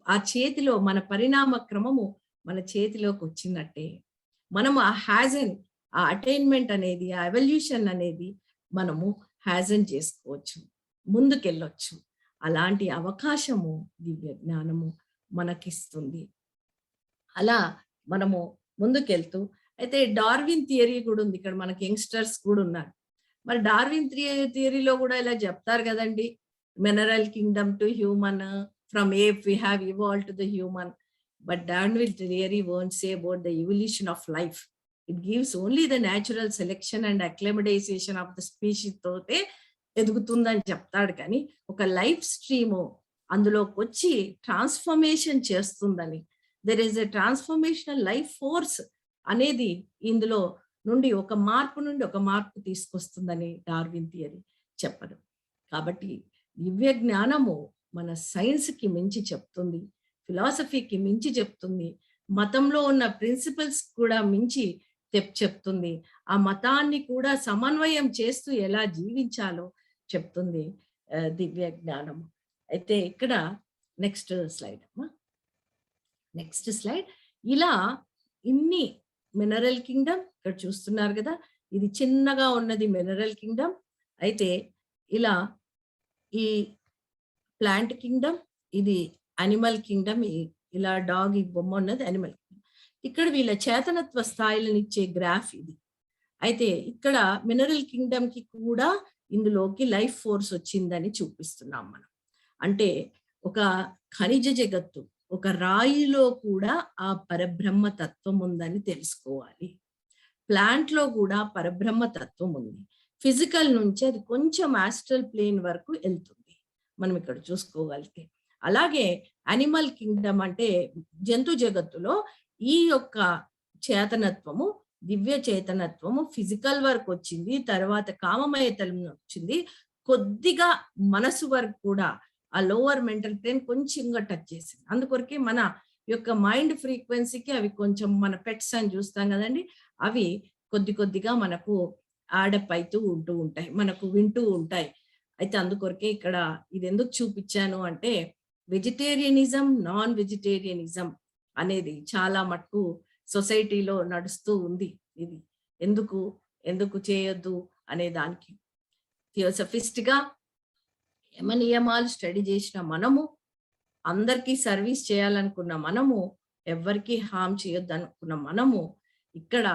ఆ చేతిలో మన పరిణామ క్రమము మన చేతిలోకి వచ్చినట్టే. మనము ఆ అటైన్మెంట్ అనేది, ఆ ఎవల్యూషన్ అనేది మనము హ్యాజన్ చేసుకోవచ్చు, ముందుకెళ్ళొచ్చు. అలాంటి అవకాశము దివ్య జ్ఞానము మనకిస్తుంది. అలా మనము ముందుకెళ్తూ, అయితే డార్విన్ థియరీ కూడా ఉంది ఇక్కడ, మనకి యంగ్స్టర్స్ కూడా ఉన్నారు. మరి డార్విన్ థియరీలో కూడా ఇలా చెప్తారు కదండి, mineral kingdom to human, from ape we have evolved to the human. But Darwin really won't say about the evolution of life. It gives only the natural selection and acclimatization of the species తోటే ఎదుగుతుందని చెప్తాడు. కానీ ఒక life stream అందులోకి వచ్చి transformation చేస్తుందని, there is a transformational life force అనేది ఇందులో నుండి ఒక మార్పు నుండి ఒక మార్పు తీసుకొస్తుందని డార్విన్ థియరీ చెప్పదు. కాబట్టి దివ్య జ్ఞానము మన సైన్స్కి మించి చెప్తుంది, ఫిలాసఫీకి మించి చెప్తుంది, మతంలో ఉన్న ప్రిన్సిపల్స్ కూడా మించి చెప్తుంది. ఆ మతాన్ని కూడా సమన్వయం చేస్తూ ఎలా జీవించాలో చెప్తుంది దివ్య జ్ఞానము. అయితే ఇక్కడ నెక్స్ట్ స్లైడ్ అమ్మా, నెక్స్ట్ స్లైడ్. ఇలా ఇన్ని మినరల్ కింగ్డమ్ ఇక్కడ చూస్తున్నారు కదా, ఇది చిన్నగా ఉన్నది మినరల్ కింగ్డమ్. అయితే ఇలా ఈ ప్లాంట్ కింగ్డమ్, ఇది అనిమల్ కింగ్డమ్, ఇలా డాగ్ ఈ బొమ్మ ఉన్నది అనిమల్ కింగ్డమ్. ఇక్కడ వీళ్ళ చేతనత్వ స్థాయిలను ఇచ్చే గ్రాఫ్ ఇది. అయితే ఇక్కడ మినరల్ కింగ్డమ్ కి కూడా ఇందులోకి లైఫ్ ఫోర్స్ వచ్చిందని చూపిస్తున్నాం మనం. అంటే ఒక ఖనిజ జగత్తు, ఒక రాయిలో కూడా ఆ పరబ్రహ్మ తత్వం ఉందని తెలుసుకోవాలి. ప్లాంట్ లో కూడా పరబ్రహ్మ తత్వం ఉంది. ఫిజికల్ నుంచి అది కొంచెం ఆస్ట్రల్ ప్లేన్ వరకు వెళ్తుంది మనం ఇక్కడ చూసుకోగలిగితే. అలాగే అనిమల్ కింగ్డమ్ అంటే జంతు జగత్తులో ఈ యొక్క చేతనత్వము, దివ్య చేతనత్వము ఫిజికల్ వరకు వచ్చింది, తర్వాత కామమయతలం వచ్చింది, కొద్దిగా మనసు వరకు కూడా ఆ లోవర్ మెంటల్ ప్లేన్ కొంచెంగా టచ్ చేసింది. అందుకొరకే మన యొక్క మైండ్ ఫ్రీక్వెన్సీకి అవి కొంచెం, మన పెట్స్ అని చూస్తాం కదండి, అవి కొద్ది కొద్దిగా మనకు యాడప్ అవుతూ ఉంటూ ఉంటాయి, మనకు వింటూ ఉంటాయి. అయితే అందుకొరకే ఇక్కడ ఇది ఎందుకు చూపించాను అంటే, వెజిటేరియనిజం, నాన్ వెజిటేరియనిజం అనేది చాలా మటుకు సొసైటీలో నడుస్తూ ఉంది. ఇది ఎందుకు చేయొద్దు అనే దానికి థియోసఫిస్ట్ గా యమ నియమాలు స్టడీ చేసిన మనము, అందరికీ సర్వీస్ చేయాలనుకున్న మనము, ఎవరికి హామ్ చేయొద్దు అనుకున్న మనము, ఇక్కడ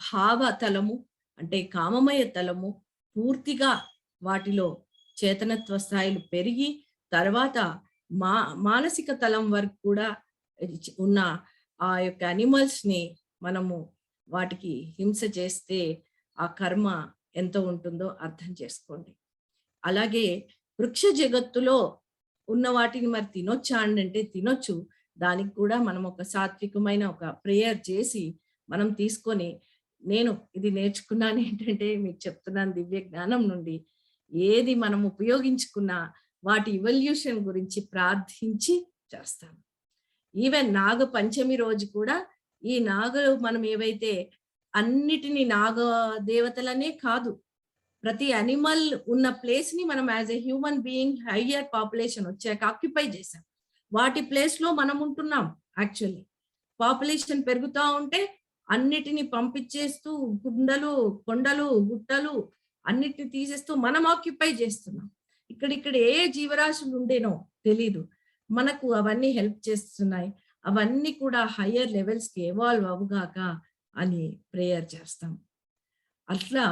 భావ తలము అంటే కామమయ తలము పూర్తిగా వాటిలో చేతనత్వ స్థాయిలు పెరిగి, తర్వాత మానసిక తలం వరకు కూడా ఉన్న ఆ యొక్క అనిమల్స్ ని మనము వాటికి హింస చేస్తే ఆ కర్మ ఎంత ఉంటుందో అర్థం చేసుకోండి. అలాగే వృక్ష జగత్తులో ఉన్న వాటిని మరి తినొచ్చా అంటే తినొచ్చు. దానికి కూడా మనం ఒక సాత్వికమైన ఒక ప్రేయర్ చేసి మనం తీసుకొని, నేను ఇది నేర్చుకున్నాను ఏంటంటే మీకు చెప్తున్నాను, దివ్య జ్ఞానం నుండి ఏది మనం ఉపయోగించుకున్నా వాటి ఇవల్యూషన్ గురించి ప్రార్థించి చేస్తాం. ఈవెన్ నాగ పంచమి రోజు కూడా ఈ నాగలు మనం ఏవైతే అన్నిటినీ నాగ దేవతలనే కాదు, ప్రతి అనిమల్ ఉన్న ప్లేస్ ని మనం as a human being higher population వచ్చాక ఆక్యుపై చేసాం. వాటి ప్లేస్ లో మనం ఉంటున్నాం. యాక్చువల్లీ పాపులేషన్ పెరుగుతా ఉంటే అన్నిటిని పంపించేస్తూ కొండలు గుట్టలు అన్నిటిని తీసేస్తూ మనం ఆక్యుపై చేస్తున్నాం. ఇక్కడ ఏ జీవరాశులు ఉండేనో తెలీదు, మనకు అవన్నీ హెల్ప్ చేస్తున్నాయి. అవన్నీ కూడా హయ్యర్ లెవెల్స్ కి ఎవాల్వ్ అవుగాక అని ప్రేయర్ చేస్తాం. అట్లా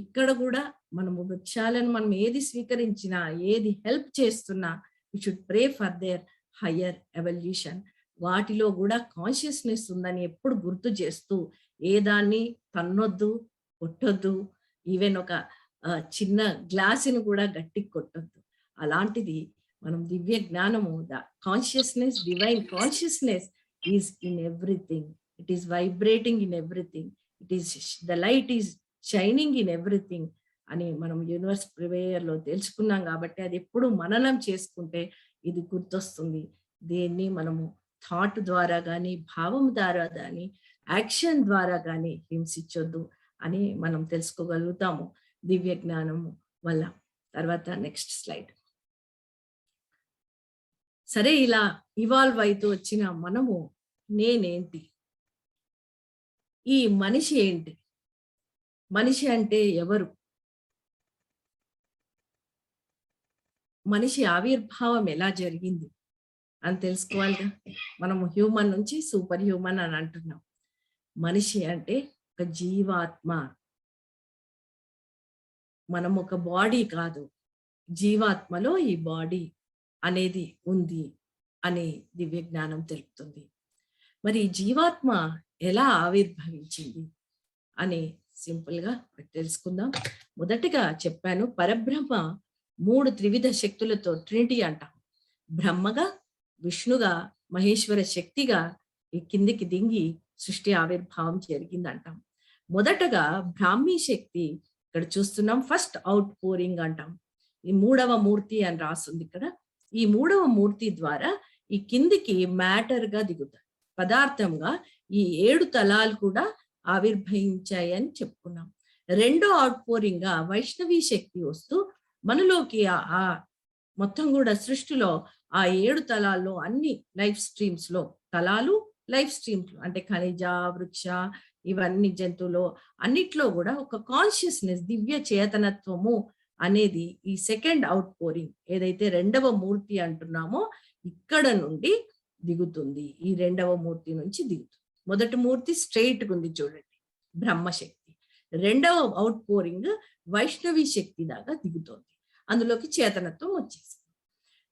ఇక్కడ కూడా మనము వృక్షాలను మనం ఏది స్వీకరించినా, ఏది హెల్ప్ చేస్తున్నా, we should pray for their higher evolution. వాటిలో కూడా కాన్షియస్నెస్ ఉందని ఎప్పుడు గుర్తు చేస్తూ, ఏ దాన్ని తన్నొద్దు, కొట్టొద్దు, ఈవెన్ ఒక చిన్న గ్లాసుని కూడా గట్టికి కొట్టొద్దు. అలాంటిది మనం దివ్య జ్ఞానము, the consciousness, divine consciousness is in everything, it is vibrating in everything, it is the light is shining in everything అని మనం యూనివర్స్ ప్రివేయర్ లో తెలుసుకున్నాం. కాబట్టి అది ఎప్పుడు మననం చేసుకుంటే ఇది గుర్తొస్తుంది. దీన్ని మనము థాట్ ద్వారా కానీ, భావం ద్వారా కానీ, యాక్షన్ ద్వారా కానీ హింసించొద్దు అని మనం తెలుసుకోగలుగుతాము దివ్య జ్ఞానము వల్ల. తర్వాత నెక్స్ట్ స్లైడ్. సరే, ఇలా ఇవాల్వ్ అవుతూ వచ్చిన మనము నేనేంటి, ఈ మనిషి ఏంటి, మనిషి అంటే ఎవరు, మనిషి ఆవిర్భావం ఎలా జరిగింది అని తెలుసుకోవాలిగా. మనము హ్యూమన్ నుంచి సూపర్ హ్యూమన్ అని అంటున్నాం. మనిషి అంటే ఒక జీవాత్మ. మనం ఒక బాడీ కాదు, జీవాత్మలో ఈ బాడీ అనేది ఉంది. అని దివ్య జ్ఞానం తెలుపుతుంది. మరి జీవాత్మ ఎలా ఆవిర్భవించింది అని సింపుల్ గా తెలుసుకుందాం. మొదటిగా చెప్పాను, పరబ్రహ్మ 3 త్రివిధ శక్తులతో ట్రినిటీ అంటాం. బ్రహ్మగా, విష్ణుగా, మహేశ్వర శక్తిగా ఈ కిందికి దింగి సృష్టి ఆవిర్భావం జరిగింది అంటాం. మొదటగా బ్రాహ్మీ శక్తి ఇక్కడ చూస్తున్నాం, ఫస్ట్ అవుట్ పోరింగ్ అంటాం. ఈ 3వ మూర్తి అని రాస్తుంది ఇక్కడ. ఈ 3వ మూర్తి ద్వారా ఈ కిందికి మ్యాటర్ గా దిగుతాయి, పదార్థంగా ఈ 7 తలాలు కూడా ఆవిర్భవించాయని చెప్పుకున్నాం. రెండో అవుట్ పోరింగ్ గా వైష్ణవీ శక్తి వస్తూ మనలోకి ఆ మొత్తం కూడా సృష్టిలో ఆ 7 తలాల్లో అన్ని లైఫ్ స్ట్రీమ్స్ లో, తలాలు లైఫ్ స్ట్రీమ్స్ అంటే ఖనిజ, వృక్ష, ఇవన్నీ జంతువులు అన్నిట్లో కూడా ఒక కాన్షియస్నెస్, దివ్య చేతనత్వము అనేది ఈ సెకండ్ అవుట్ పోరింగ్ ఏదైతే రెండవ మూర్తి అంటున్నామో ఇక్కడ నుండి దిగుతుంది. ఈ రెండవ మూర్తి నుంచి దిగుతుంది. మొదటి మూర్తి స్ట్రైట్ ఉంది చూడండి, బ్రహ్మశక్తి. రెండవ అవుట్ పోరింగ్ వైష్ణవి శక్తి దాకా దిగుతోంది, అందులోకి చేతనత్వం వచ్చేసింది.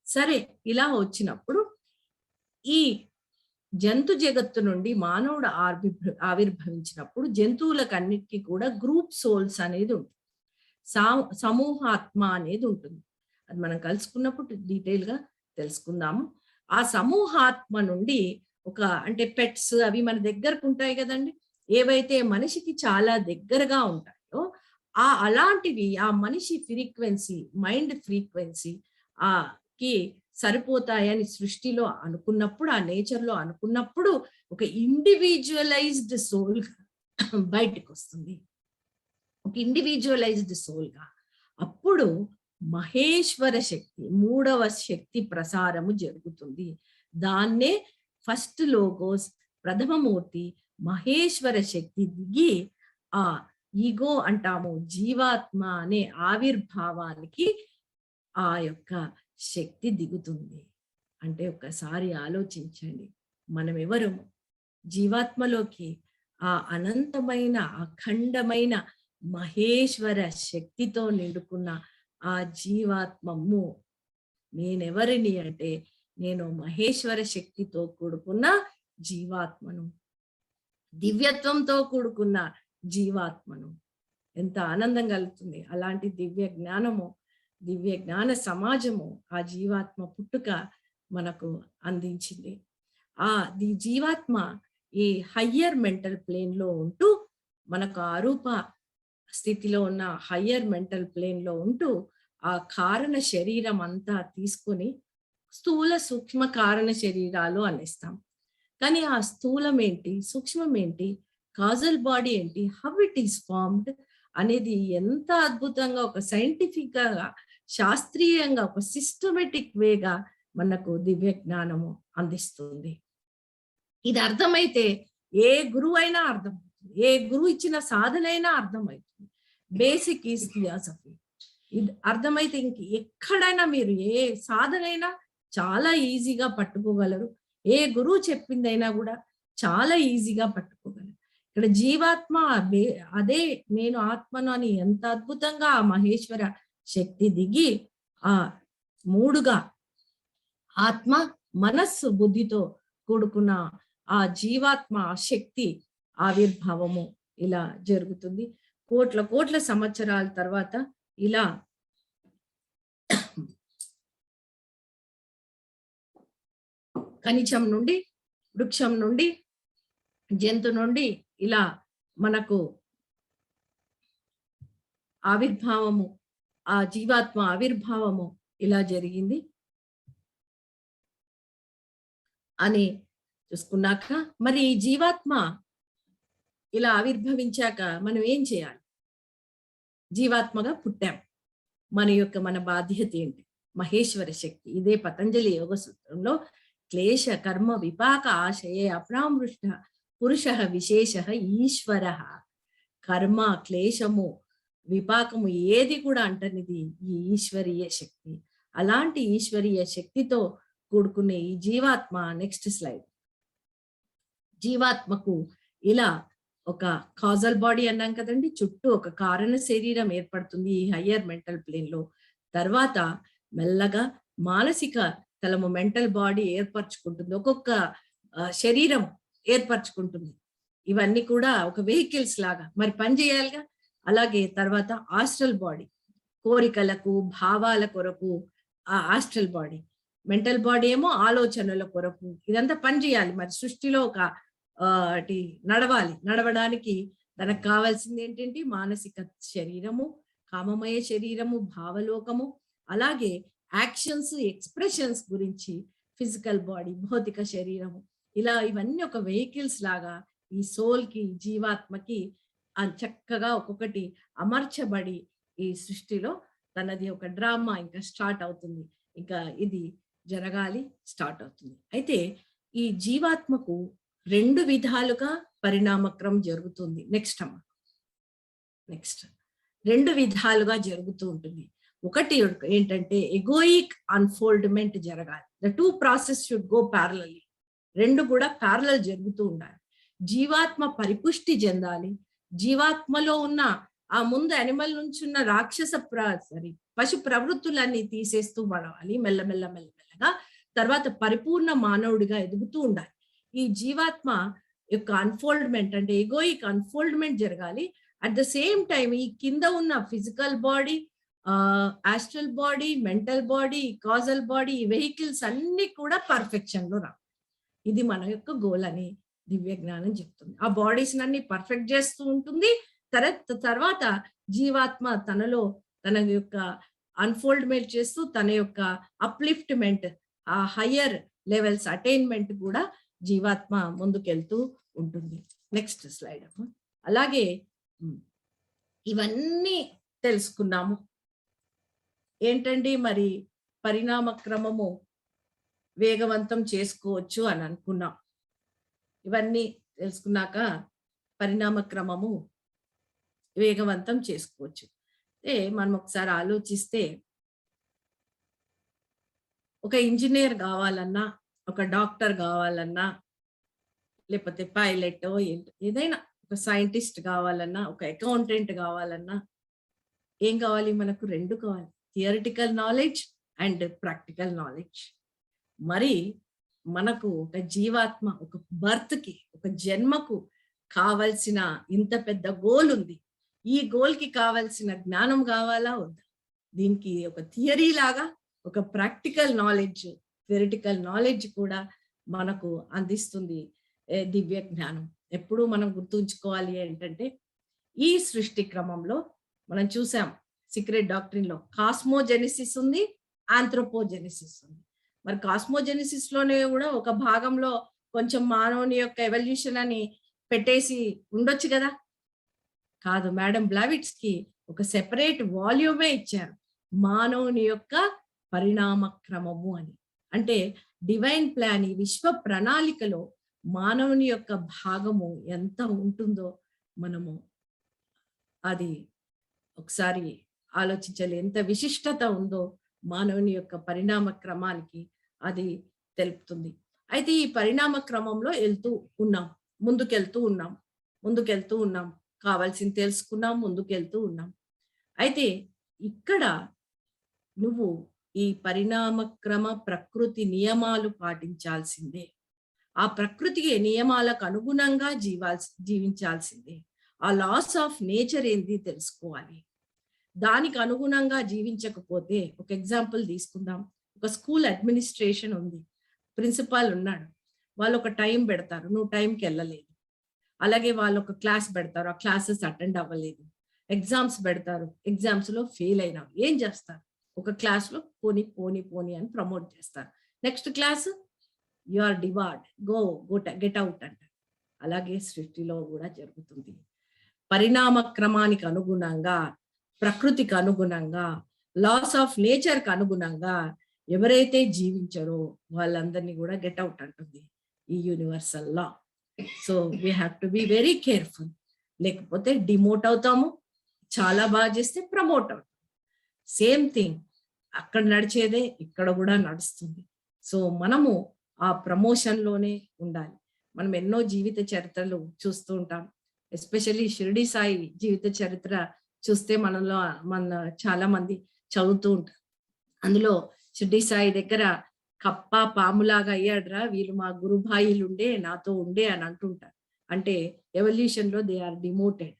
సరే, ఇలా వచ్చినప్పుడు ఈ జంతు జగత్తు నుండి మానవుడు ఆవిర్భవించినప్పుడు జంతువులకు అన్నిటికీ కూడా గ్రూప్ సోల్స్ అనేది ఉంటుంది, సమూహాత్మ అనేది ఉంటుంది. అది మనం కలుసుకున్నప్పుడు డీటెయిల్ గా తెలుసుకుందాము. ఆ సమూహాత్మ నుండి ఒక అంటే పెట్స్ అవి మన దగ్గరకు ఉంటాయి కదండి, ఏవైతే మనిషికి చాలా దగ్గరగా ఉంటాయో అలాంటివి ఆ మనిషి ఫ్రీక్వెన్సీ, మైండ్ ఫ్రీక్వెన్సీ కి సరిపోతాయని సృష్టిలో అనుకున్నప్పుడు, ఆ నేచర్ లో అనుకున్నప్పుడు ఒక ఇండివిజువలైజ్డ్ సోల్ బయటకు వస్తుంది, ఒక ఇండివిజువలైజ్డ్ సోల్ గా. అప్పుడు మహేశ్వర శక్తి, 3వ శక్తి ప్రసారము జరుగుతుంది. దాన్నే ఫస్ట్ లోగోస్, ప్రథమమూర్తి మహేశ్వర శక్తి దిగి ఆ ఈగో అంటాము, జీవాత్మ అనే ఆవిర్భావానికి ఆ యొక్క శక్తి దిగుతుంది. అంటే ఒక్కసారి ఆలోచించండి, మనం ఎవరము? జీవాత్మలోకి ఆ అనంతమైన అఖండమైన మహేశ్వర శక్తితో నిండుకున్న ఆ జీవాత్మము. నేనెవరిని అంటే నేను మహేశ్వర శక్తితో కూడుకున్న జీవాత్మను, దివ్యత్వంతో కూడుకున్న జీవాత్మను. ఎంత ఆనందం కలుగుతుంది! అలాంటి దివ్య జ్ఞానము, దివ్య జ్ఞాన సమాజము ఆ జీవాత్మ పుట్టుక మనకు అందించింది. ది జీవాత్మ ఈ హయ్యర్ మెంటల్ ప్లేన్ లో ఉంటూ, మనకు అరూప స్థితిలో ఉన్న హయ్యర్ మెంటల్ ప్లేన్ లో ఉంటూ ఆ కారణ శరీరం అంతా తీసుకొని స్థూల సూక్ష్మ కారణ శరీరాలు అనేస్తాం. కానీ ఆ స్థూలం ఏంటి, సూక్ష్మం ఏంటి, కాజల్ బాడీ ఏంటి, హౌ ఇట్ ఈస్ ఫార్మ్డ్ అనేది ఎంత అద్భుతంగా ఒక సైంటిఫిక్ గా, శాస్త్రీయంగా, ఒక సిస్టమేటిక్ వేగా మనకు దివ్య జ్ఞానము అందిస్తుంది. ఇది అర్థమైతే ఏ గురువు అయినా అర్థమవుతుంది, ఏ గురువు ఇచ్చిన సాధనైనా అర్థమవుతుంది. Basic is theosophy. ఇది అర్థమైతే ఇంక ఎక్కడైనా మీరు ఏ సాధనైనా చాలా ఈజీగా పట్టుకోగలరు. ఏ గురువు చెప్పిందైనా కూడా చాలా ఈజీగా పట్టుకోగలరు. ఇక్కడ జీవాత్మ అదే నేను ఆత్మను అని ఎంత అద్భుతంగా ఆ మహేశ్వర శక్తి దిగి ఆ 3గా ఆత్మ, మనస్సు, బుద్ధితో కూడుకున్న ఆ జీవాత్మ శక్తి ఆవిర్భావము ఇలా జరుగుతుంది. కోట్ల సంవత్సరాల తర్వాత ఇలా ఖనిజం నుండి, వృక్షం నుండి, జంతు నుండి ఇలా మనకు ఆవిర్భావము, ఆ జీవాత్మ ఆవిర్భావము ఇలా జరిగింది అని చూసుకున్నాక, మరి ఈ జీవాత్మ ఇలా ఆవిర్భవించాక మనం ఏం చేయాలి? జీవాత్మగా పుట్టాం, మన బాధ్యత ఏంటి? మహేశ్వర శక్తి. ఇదే పతంజలి యోగ సూత్రంలో క్లేశ కర్మ విపాక ఆశయే అప్రామృష్ట పురుష విశేష ఈశ్వర. కర్మ, క్లేశము, విపాకము ఏది కూడా అంటనిది ఈ ఈశ్వరీయ శక్తి. అలాంటి ఈశ్వరీయ శక్తితో కూడుకునే ఈ జీవాత్మ, నెక్స్ట్ స్లైడ్, జీవాత్మకు ఇలా ఒక కాజల్ బాడీ అన్నాం కదండి, చుట్టూ ఒక కారణ శరీరం ఏర్పడుతుంది ఈ హయ్యర్ మెంటల్ ప్లేన్ లో. తర్వాత మెల్లగా మానసిక తలము మెంటల్ బాడీ ఏర్పరచుకుంటుంది, ఒక్కొక్క శరీరం ఏర్పరచుకుంటుంది. ఇవన్నీ కూడా ఒక వెహికల్స్ లాగా మరి పనిచేయాలిగా. అలాగే తర్వాత ఆస్ట్రల్ బాడీ కోరికలకు భావాల కొరకు ఆ ఆస్ట్రల్ బాడీ, మెంటల్ బాడీ ఏమో ఆలోచనల కొరకు. ఇదంతా పని చేయాలి మరి సృష్టిలో ఒక అటు నడవాలి. నడవడానికి తనకు కావాల్సింది ఏంటంటే మానసిక శరీరము, కామమయ శరీరము, భావలోకము, అలాగే యాక్షన్స్ ఎక్స్ప్రెషన్స్ గురించి ఫిజికల్ బాడీ, భౌతిక శరీరము. ఇలా ఇవన్నీ ఒక వెహికల్స్ లాగా ఈ సోల్ కి, జీవాత్మకి చక్కగా ఒక్కొక్కటి అమర్చబడి ఈ సృష్టిలో తనది ఒక డ్రామా ఇంకా స్టార్ట్ అవుతుంది. ఇంకా ఇది జరగాలి, స్టార్ట్ అవుతుంది. అయితే ఈ జీవాత్మకు 2 విధాలుగా పరిణామక్రమం జరుగుతుంది. నెక్స్ట్ 2 విధాలుగా జరుగుతూ ఉంటుంది. ఒకటి ఏంటంటే ఎగోయిక్ అన్ఫోల్డ్మెంట్ జరగాలి. The 2 process should go parallelly. 2 కూడా ప్యారలల్ జరుగుతూ ఉండాలి. జీవాత్మ పరిపుష్టి చెందాలి. జీవాత్మలో ఉన్న ఆ ముందు అనిమల్ నుంచి ఉన్న రాక్షస పశు ప్రవృత్తులన్నీ తీసేస్తూ పడవాలి మెల్లమెల్లగా. తర్వాత పరిపూర్ణ మానవుడిగా ఎదుగుతూ ఉండాలి. ఈ జీవాత్మ యొక్క అన్ఫోల్డ్మెంట్ అంటే ఎగోయిక్ అన్ఫోల్డ్మెంట్ జరగాలి. అట్ ద సేమ్ టైం ఈ కింద ఉన్న physical body, astral body, mental body, causal body, ఈ వెహికల్స్ అన్ని కూడా పర్ఫెక్షన్ లో రా. ఇది మన యొక్క గోల్ అని దివ్య జ్ఞానం చెప్తుంది. ఆ బాడీస్ అన్ని పర్ఫెక్ట్ చేస్తూ ఉంటుంది. తర్వాత జీవాత్మ తనలో తన యొక్క అన్ఫోల్డ్మెంట్ చేస్తూ తన యొక్క అప్లిఫ్ట్మెంట్, ఆ హయ్యర్ లెవెల్స్ అటైన్మెంట్ కూడా జీవాత్మ ముందుకెళ్తూ ఉంటుంది. Next slide. అలాగే ఇవన్నీ తెలుసుకున్నాము. ఏంటండి మరి పరిణామ క్రమము వేగవంతం చేసుకోవచ్చు అని అనుకున్నాం. ఇవన్నీ తెలుసుకున్నాక పరిణామ క్రమము వేగవంతం చేసుకోవచ్చు. మనం ఒకసారి ఆలోచిస్తే ఒక ఇంజనీర్ కావాలన్నా, ఒక డాక్టర్ కావాలన్నా, లేకపోతే పైలట్ ఏదైనా ఒక సైంటిస్ట్ కావాలన్నా, ఒక అకౌంటెంట్ కావాలన్నా ఏం కావాలి? మనకు 2 కావాలి, theoretical knowledge and practical knowledge. మరి మనకు ఒక జీవాత్మ ఒక బర్త్ కి, ఒక జన్మకు కావలసిన ఇంత పెద్ద గోల్ ఉంది. ఈ గోల్ కి కావలసిన జ్ఞానం కావాలా వద్దా? దీనికి ఒక థియరీ లాగా ఒక ప్రాక్టికల్ నాలెడ్జ్, థియరిటికల్ నాలెడ్జ్ కూడా మనకు అందిస్తుంది దివ్య జ్ఞానం. ఎప్పుడు మనం గుర్తుంచుకోవాలి ఏంటంటే ఈ సృష్టి క్రమంలో మనం చూసాం సీక్రెట్ డాక్ట్రిన్ లో కాస్మోజెనిసిస్ ఉంది, ఆంథ్రోపోజెనిసిస్ ఉంది. మరి కాస్మోజెనిసిస్ లోనే కూడా ఒక భాగంలో కొంచెం మానవుని యొక్క ఎవల్యూషన్ అని పెట్టేసి ఉండొచ్చు కదా. కాదు, మేడం బ్లావిట్స్ కి ఒక సెపరేట్ వాల్యూమే ఇచ్చారు, మానవుని యొక్క పరిణామ క్రమము అని. అంటే డివైన్ ప్లాన్, ఈ విశ్వ ప్రణాళికలో మానవుని యొక్క భాగము ఎంత ఉంటుందో మనము అది ఒకసారి ఆలోచించాలి. ఎంత విశిష్టత ఉందో మానవుని యొక్క పరిణామ క్రమానికి అది తెలుపుతుంది. అయితే ఈ పరిణామ క్రమంలో ముందుకెళ్తూ ఉన్నాం, కావాల్సింది తెలుసుకున్నాం, ముందుకెళ్తూ ఉన్నాం. అయితే ఇక్కడ నువ్వు ఈ పరిణామ క్రమ ప్రకృతి నియమాలు పాటించాల్సిందే. ఆ ప్రకృతి నియమాలకు అనుగుణంగా జీవించాల్సిందే. ఆ లాస్ ఆఫ్ నేచర్ ఏంది తెలుసుకోవాలి. దానికి అనుగుణంగా జీవించకపోతే, ఒక ఎగ్జాంపుల్ తీసుకుందాం. ఒక స్కూల్ అడ్మినిస్ట్రేషన్ ఉంది, ప్రిన్సిపాల్ ఉన్నాడు, వాళ్ళు ఒక టైం పెడతారు, నువ్వు టైంకి వెళ్ళలేదు. అలాగే వాళ్ళు ఒక క్లాస్ పెడతారు, ఆ క్లాసెస్ అటెండ్ అవ్వలేదు. ఎగ్జామ్స్ పెడతారు, ఎగ్జామ్స్ లో ఫెయిల్ అయినావు, ఏం చేస్తారు? ఒక క్లాస్ లో పోని అని ప్రమోట్ చేస్తారు. Next class you are debarred, get out అంటారు. అలాగే సృష్టిలో కూడా జరుగుతుంది. పరిణామ క్రమానికి అనుగుణంగా, ప్రకృతికి అనుగుణంగా, లాస్ ఆఫ్ నేచర్ కి అనుగుణంగా ఎవరైతే జీవించారో వాళ్ళందరినీ కూడా గెట్ అవుట్ అంటుంది ఈ universal law. So we have to be very careful. లేకపోతే డిమోట్ అవుతాము, చాలా బాగా చేస్తే ప్రమోట్ అవుతాం. సేమ్ థింగ్ అక్కడ నడిచేదే ఇక్కడ కూడా నడుస్తుంది. సో మనము ఆ ప్రమోషన్ లోనే ఉండాలి. మనం ఎన్నో జీవిత చరిత్రలు చూస్తూ ఉంటాం. ఎస్పెషల్లీ షిరిడి సాయి జీవిత చరిత్ర చూస్తే మన చాలా మంది చదువుతూ ఉంటారు. అందులో షిరిడి సాయి దగ్గర కప్ప పాములాగా అయ్యాడ్రా, వీళ్ళు మా గురుభాయిలుండే నాతో ఉండే అని అంటుంటారు. అంటే ఎవల్యూషన్ లో దే ఆర్ డిమోటెడ్.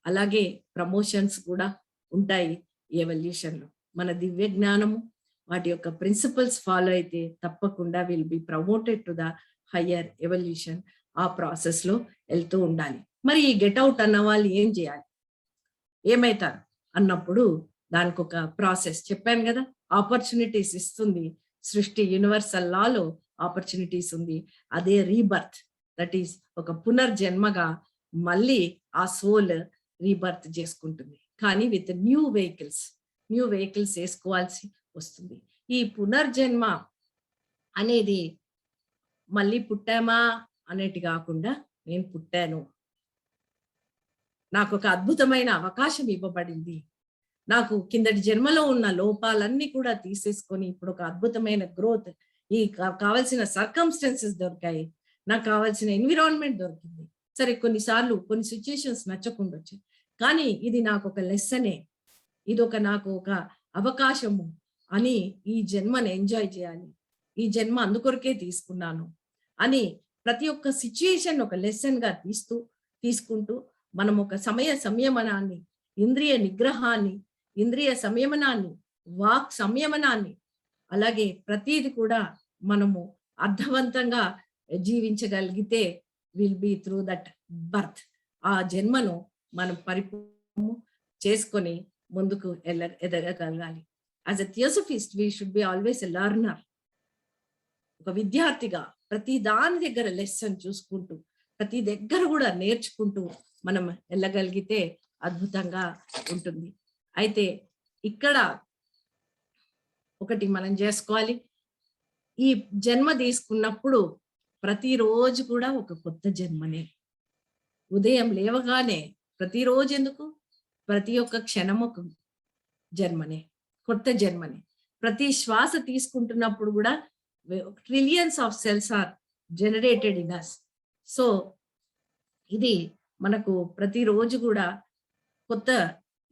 అలాగే ప్రమోషన్స్ కూడా ఉంటాయి ఎవల్యూషన్ లో. మన దివ్య జ్ఞానము వాటి యొక్క ప్రిన్సిపల్స్ ఫాలో అయితే తప్పకుండా will be promoted to the higher evolution. ఆ ప్రాసెస్ లో వెళ్తూ ఉండాలి. మరి ఈ గెట్ అవుట్ అన్న వాళ్ళు ఏం చేయాలి, ఏమైతారు అన్నప్పుడు దానికి ఒక ప్రాసెస్ చెప్పాను కదా. ఆపర్చునిటీస్ ఇస్తుంది సృష్టి. యూనివర్సల్ లాలో ఆపర్చునిటీస్ ఉంది. అదే రీబర్త్, దట్ ఈస్ ఒక పునర్జన్మగా మళ్ళీ ఆ సోల్ రీబర్త్ చేసుకుంటుంది. కానీ విత్ న్యూ వెహికల్స్ వేసుకోవాల్సి వస్తుంది. ఈ పునర్జన్మ అనేది మళ్ళీ పుట్టామా అనేటి కాకుండా, నేను పుట్టాను, నాకు ఒక అద్భుతమైన అవకాశం ఇవ్వబడింది, నాకు కిందటి జన్మలో ఉన్న లోపాలన్నీ కూడా తీసేసుకొని ఇప్పుడు ఒక అద్భుతమైన గ్రోత్, ఈ కావాల్సిన సర్కమ్స్టెన్సెస్ దొరికాయి, నాకు కావాల్సిన ఎన్విరాన్మెంట్ దొరికింది. సరే, కొన్నిసార్లు కొన్ని సిచ్యుయేషన్స్ నచ్చకుండొచ్చు, కానీ ఇది నాకు ఒక లెసనే, ఇది నాకు ఒక అవకాశము అని ఈ జన్మను ఎంజాయ్ చేయాలి, ఈ జన్మ అందుకొరకే తీసుకున్నాను అని ప్రతి ఒక్క సిచ్యుయేషన్ ఒక లెసన్ గా తీసుకుంటూ మనం ఒక సంయమనాన్ని, ఇంద్రియ నిగ్రహాన్ని, ఇంద్రియ సంయమనాన్ని, వాక్ సంయమనాన్ని, అలాగే ప్రతిది కూడా మనము అర్థవంతంగా జీవించగలిగితే will be through that birth. ఆ జన్మను మనం పరిపూర్ణము చేసుకొని ముందుకు ఎదగగలగాలి. As a theosophist we should be always a learner. ఒక విద్యార్థిగా ప్రతి దాని దగ్గర లెసన్ చూసుకుంటూ, ప్రతి దగ్గర కూడా నేర్చుకుంటూ మనం వెళ్ళగలిగితే అద్భుతంగా ఉంటుంది. అయితే ఇక్కడ ఒకటి మనం చేసుకోవాలి, ఈ జన్మ తీసుకున్నప్పుడు ప్రతిరోజు కూడా ఒక కొత్త జన్మనే. ఉదయం లేవగానే ప్రతిరోజు ఎందుకు, ప్రతి ఒక్క క్షణం ఒక జన్మనే, కొత్త జన్మనే. ప్రతి శ్వాస తీసుకుంటున్నప్పుడు కూడా trillions of cells are generated in us. So ఇది మనకు ప్రతిరోజు కూడా కొత్త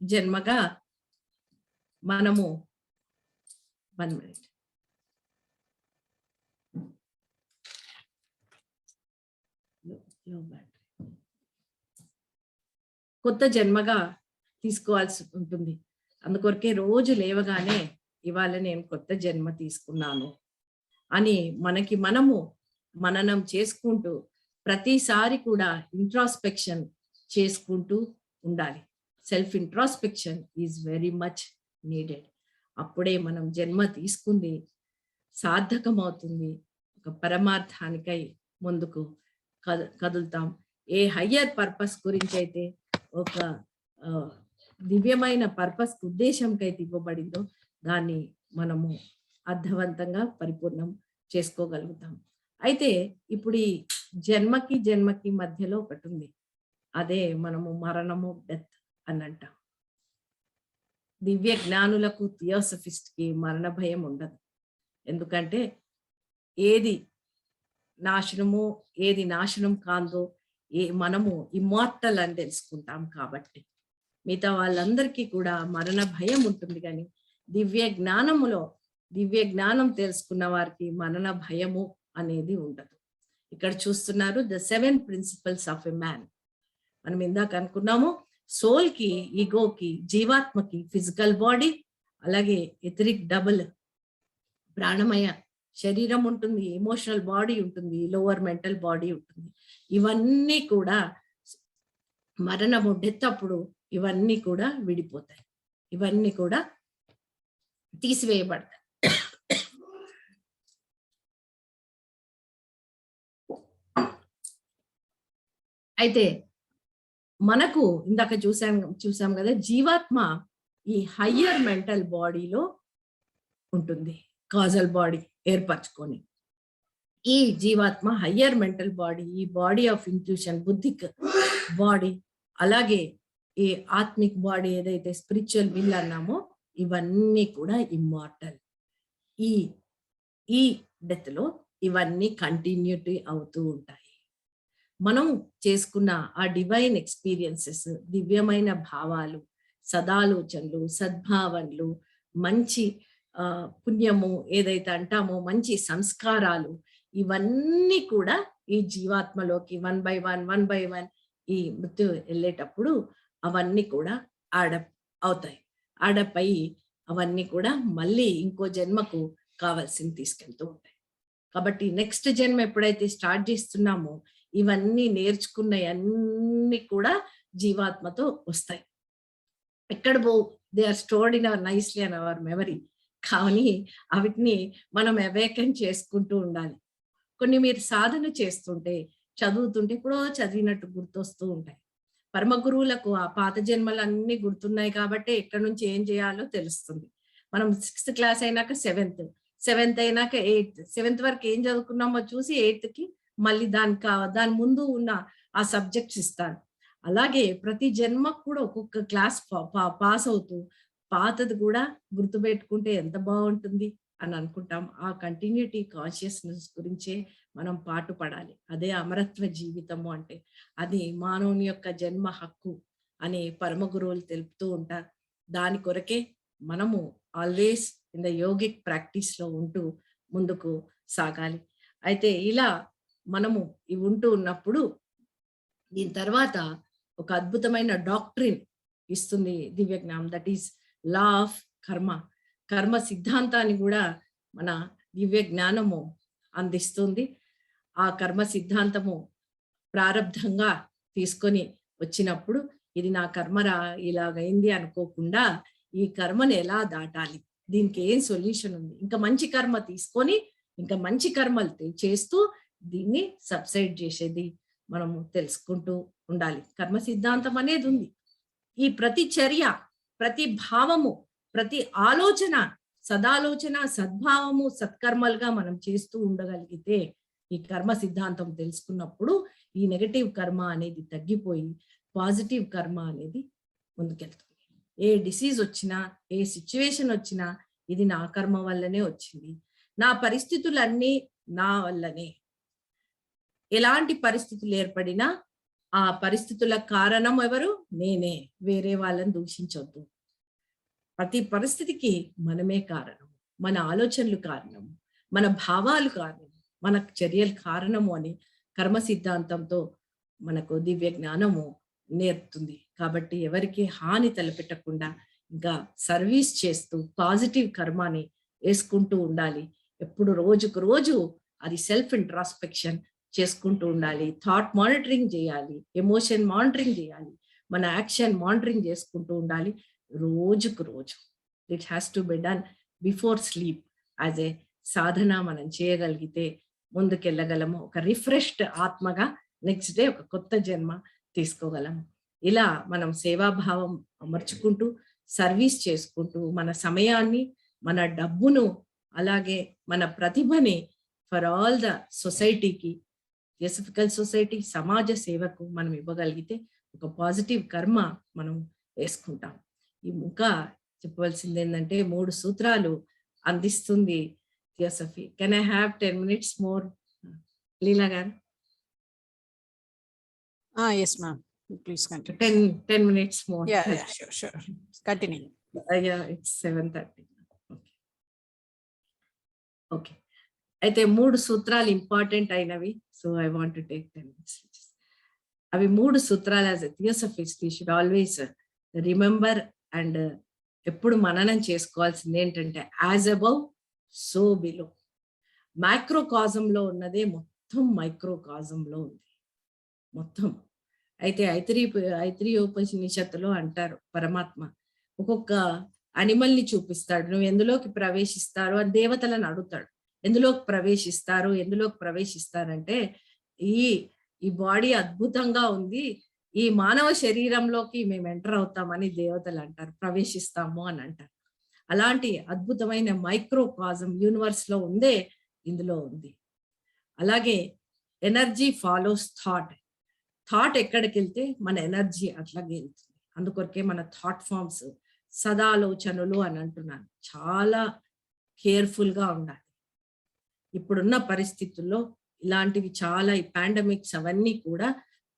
జన్మగా మనము 1 minute కొత్త జన్మగా తీసుకోవాల్సి ఉంటుంది. అందుకొరకే రోజు లేవగానే ఇవాళ నేను కొత్త జన్మ తీసుకున్నాను అని మనము మననం చేసుకుంటూ ప్రతిసారి కూడా ఇంట్రాస్పెక్షన్ చేసుకుంటూ ఉండాలి. Self introspection is very much needed. అప్పుడే మనం జన్మ తీసుకుంది సార్థకమవుతుంది. ఒక పరమార్థానికై ముందుకు కదులుతాం. ఏ హయ్యర్ పర్పస్ గురించి అయితే, ఒక దివ్యమైన పర్పస్ ఉద్దేశంకైతే ఇవ్వబడిందో దాన్ని మనము అర్థవంతంగా పరిపూర్ణం చేసుకోగలుగుతాం. అయితే ఇప్పుడు ఈ జన్మకి మధ్యలో ఒకటి ఉంది, అదే మనము మరణము, డెత్ అని అంటాం. దివ్య జ్ఞానులకు, థియోసఫిస్ట్ కి మరణ భయం ఉండదు. ఎందుకంటే ఏది నాశనమో ఏది నాశనం కాందో మనము ఇమ్మార్టల్ అని తెలుసుకుంటాం కాబట్టి. మిగతా వాళ్ళందరికీ కూడా మరణ భయం ఉంటుంది, కానీ దివ్య జ్ఞానం తెలుసుకున్న వారికి మరణ భయము అనేది ఉండదు. ఇక్కడ చూస్తున్నారు the 7 principles of a man. మనం ఇందాక అనుకున్నాము, సోల్ కి, ఈగోకి, జీవాత్మకి ఫిజికల్ బాడీ, అలాగే ఎథరిక్ డబుల్ ప్రాణమయ శరీరం ఉంటుంది, ఎమోషనల్ బాడీ ఉంటుంది, లోవర్ మెంటల్ బాడీ ఉంటుంది. ఇవన్నీ కూడా మరణము, డెత్ అప్పుడు ఇవన్నీ కూడా విడిపోతాయి, ఇవన్నీ కూడా తీసివేయబడతాయి. అయితే మనకు ఇందాక చూసాం కదా, జీవాత్మ ఈ హయ్యర్ మెంటల్ బాడీలో ఉంటుంది, కాజల్ బాడీ ఏర్పరచుకొని. ఈ జీవాత్మ హయ్యర్ మెంటల్ బాడీ, ఈ body of intuition, buddhic body, అలాగే ఈ ఆత్మిక్ బాడీ ఏదైతే స్పిరిచువల్ విల్ అన్నామో, ఇవన్నీ కూడా ఇమ్మార్టల్. ఈ డెత్ లో ఇవన్నీ కంటిన్యూటీ అవుతూ ఉంటాయి. మనం చేసుకున్న ఆ డివైన్ ఎక్స్పీరియన్సెస్, దివ్యమైన భావాలు, సదాలోచనలు, సద్భావనలు, మంచి పుణ్యము ఏదైతే అంటామో, మంచి సంస్కారాలు, ఇవన్నీ కూడా ఈ జీవాత్మలోకి వన్ బై వన్ ఈ మృత్యు వెళ్ళేటప్పుడు అవన్నీ కూడా యాడప్ అవుతాయి. యాడప్ అయ్యి అవన్నీ కూడా మళ్ళీ ఇంకో జన్మకు కావాల్సింది తీసుకెళ్తూ ఉంటాయి. కాబట్టి నెక్స్ట్ జన్మ ఎప్పుడైతే స్టార్ట్ చేస్తున్నామో, ఇవన్నీ నేర్చుకున్నవన్నీ కూడా జీవాత్మతో వస్తాయి. ఎక్కడ పోవు, they are stored in our nicely in our memory. కానీ వీటిని మనం అవేకన్ చేసుకుంటూ ఉండాలి. కొన్ని మీరు సాధన చేస్తుంటే, చదువుతుంటే ఎప్పుడో చదివినట్టు గుర్తొస్తూ ఉంటాయి. పరమ గురువులకు ఆ పాత జన్మలన్నీ గుర్తున్నాయి కాబట్టి ఎక్కడి నుంచి ఏం చేయాలో తెలుస్తుంది. మనం 6th క్లాస్ అయినాక 7th అయినాక 7th వరకు ఏం చదువుకున్నామో చూసి 8th మళ్ళీ దాని ముందు ఉన్న ఆ సబ్జెక్ట్స్ ఇస్తాను. అలాగే ప్రతి జన్మకు కూడా ఒక్కొక్క క్లాస్ పాస్ అవుతూ పాతది కూడా గుర్తుపెట్టుకుంటే ఎంత బాగుంటుంది అని అనుకుంటాం. ఆ కంటిన్యూటీ కాన్షియస్నెస్ గురించే మనం పాటుపడాలి. అదే అమరత్వ జీవితము అంటే. అది మానవుని యొక్క జన్మ హక్కు అని పరమ గురువులు తెలుపుతూ ఉంటారు. దాని కొరకే మనము always in the yogic practice లో ఉంటూ ముందుకు సాగాలి. అయితే ఇలా మనము ఇవి ఉంటూ ఉన్నప్పుడు దీని తర్వాత ఒక అద్భుతమైన డాక్ట్రిన్ ఇస్తుంది దివ్య జ్ఞానం, దట్ ఈస్ లా ఆఫ్ కర్మ. కర్మ సిద్ధాంతాన్ని కూడా మన దివ్య జ్ఞానము అందిస్తుంది. ఆ కర్మ సిద్ధాంతము ప్రారబ్ధంగా తీసుకొని వచ్చినప్పుడు ఇది నా కర్మరా ఇలాగైంది అనుకోకుండా ఈ కర్మను ఎలా దాటాలి, దీనికి ఏం సొల్యూషన్ ఉంది, ఇంకా మంచి కర్మ తీసుకొని ఇంకా మంచి కర్మలు చేస్తూ దీన్ని సబ్సైడ్ చేసేది మనము తెలుసుకుంటూ ఉండాలి. కర్మ సిద్ధాంతం అనేది ఉంది. ఈ ప్రతి చర్య, ప్రతి భావము, ప్రతి ఆలోచన సదాలోచన, సద్భావము, సత్కర్మలుగా మనం చేస్తూ ఉండగలిగితే ఈ కర్మ సిద్ధాంతం తెలుసుకున్నప్పుడు ఈ నెగటివ్ కర్మ అనేది తగ్గిపోయి పాజిటివ్ కర్మ అనేది ముందుకెళ్తుంది. ఏ డిసీజ్ వచ్చినా, ఏ సిచ్యువేషన్ వచ్చినా ఇది నా కర్మ వల్లనే వచ్చింది, నా పరిస్థితులన్నీ నా వల్లనే. ఎలాంటి పరిస్థితులు ఏర్పడినా ఆ పరిస్థితుల కారణం ఎవరు? నేనే. వేరే వాళ్ళని దూషించొద్దు. ప్రతి పరిస్థితికి మనమే కారణం, మన ఆలోచనలు కారణం, మన భావాలు కారణం, మన చర్యలు కారణము అని కర్మ సిద్ధాంతంతో మనకు దివ్య జ్ఞానము నేర్పుతుంది. కాబట్టి ఎవరికి హాని తలపెట్టకుండా ఇంకా సర్వీస్ చేస్తూ పాజిటివ్ కర్మాని వేసుకుంటూ ఉండాలి. ఎప్పుడు రోజుకు రోజు అది సెల్ఫ్ ఇంట్రాస్పెక్షన్ చేసుకుంటూ ఉండాలి. థాట్ మానిటరింగ్ చేయాలి, ఎమోషన్ మానిటరింగ్ చేయాలి, మన యాక్షన్ మానిటరింగ్ చేసుకుంటూ ఉండాలి రోజుకు రోజు. It has to be done before sleep. As a సాధన మనం చేయగలిగితే ముందుకెళ్ళగలము. ఒక రిఫ్రెష్డ్ ఆత్మగా నెక్స్ట్ డే ఒక కొత్త జన్మ తీసుకోగలము. ఇలా మనం సేవాభావం అమర్చుకుంటూ సర్వీస్ చేసుకుంటూ మన సమయాన్ని, మన డబ్బును, అలాగే మన ప్రతిభని ఫర్ ఆల్ ద సొసైటీకి, థియోసఫికల్ సొసైటీ, సమాజ సేవకు మనం ఇవ్వగలిగితే ఒక పాజిటివ్ కర్మ మనం వేసుకుంటాం. ఇంకా చెప్పవలసింది ఏంటంటే 3 సూత్రాలు అందిస్తుంది theosophy. Can I have 10 minutes more Leela గారు? Yes ma'am, please continue. 10 minutes more. Yeah, sure. Continue. Yeah, it's 7:30. Okay. అయితే 3 సూత్రాలు ఇంపార్టెంట్ అయినవి. So I want to take 10 minutes. అవి 3 సూత్రాలు as a theosophist we should always remember and ఎప్పుడు మననం చేసుకోవాల్సింది ఏంటంటే యాజ్ అబౌవ్ సో బిలో. మైక్రోకాజంలో ఉన్నదే మొత్తం మైక్రోకాజంలో ఉంది మొత్తం. అయితే ఐతిరేయోపనిషత్తులో అంటారు పరమాత్మ ఒక్కొక్క అనిమల్ ని చూపిస్తాడు, నువ్వు ఎందులోకి ప్రవేశిస్తారు అని దేవతలను అడుగుతాడు. ఎందులోకి ప్రవేశిస్తారంటే ఈ బాడీ అద్భుతంగా ఉంది, ఈ మానవ శరీరంలోకి మేము ఎంటర్ అవుతామని దేవతలు అంటారు, ప్రవేశిస్తాము అని అంటారు. అలాంటి అద్భుతమైన మైక్రోకాజం యూనివర్స్ లో ఉందే ఇందులో ఉంది. అలాగే ఎనర్జీ ఫాలోస్ థాట్. థాట్ ఎక్కడికి వెళ్తే మన ఎనర్జీ అట్లాగే వెళ్తుంది. అందుకొరకే మన థాట్ ఫామ్స్ సదాలోచనలు అని అంటున్నాను. చాలా కేర్ఫుల్ గా ఉండాలి. ఇప్పుడున్న పరిస్థితుల్లో ఇలాంటివి చాలా, ఈ పాండమిక్స్ అవన్నీ కూడా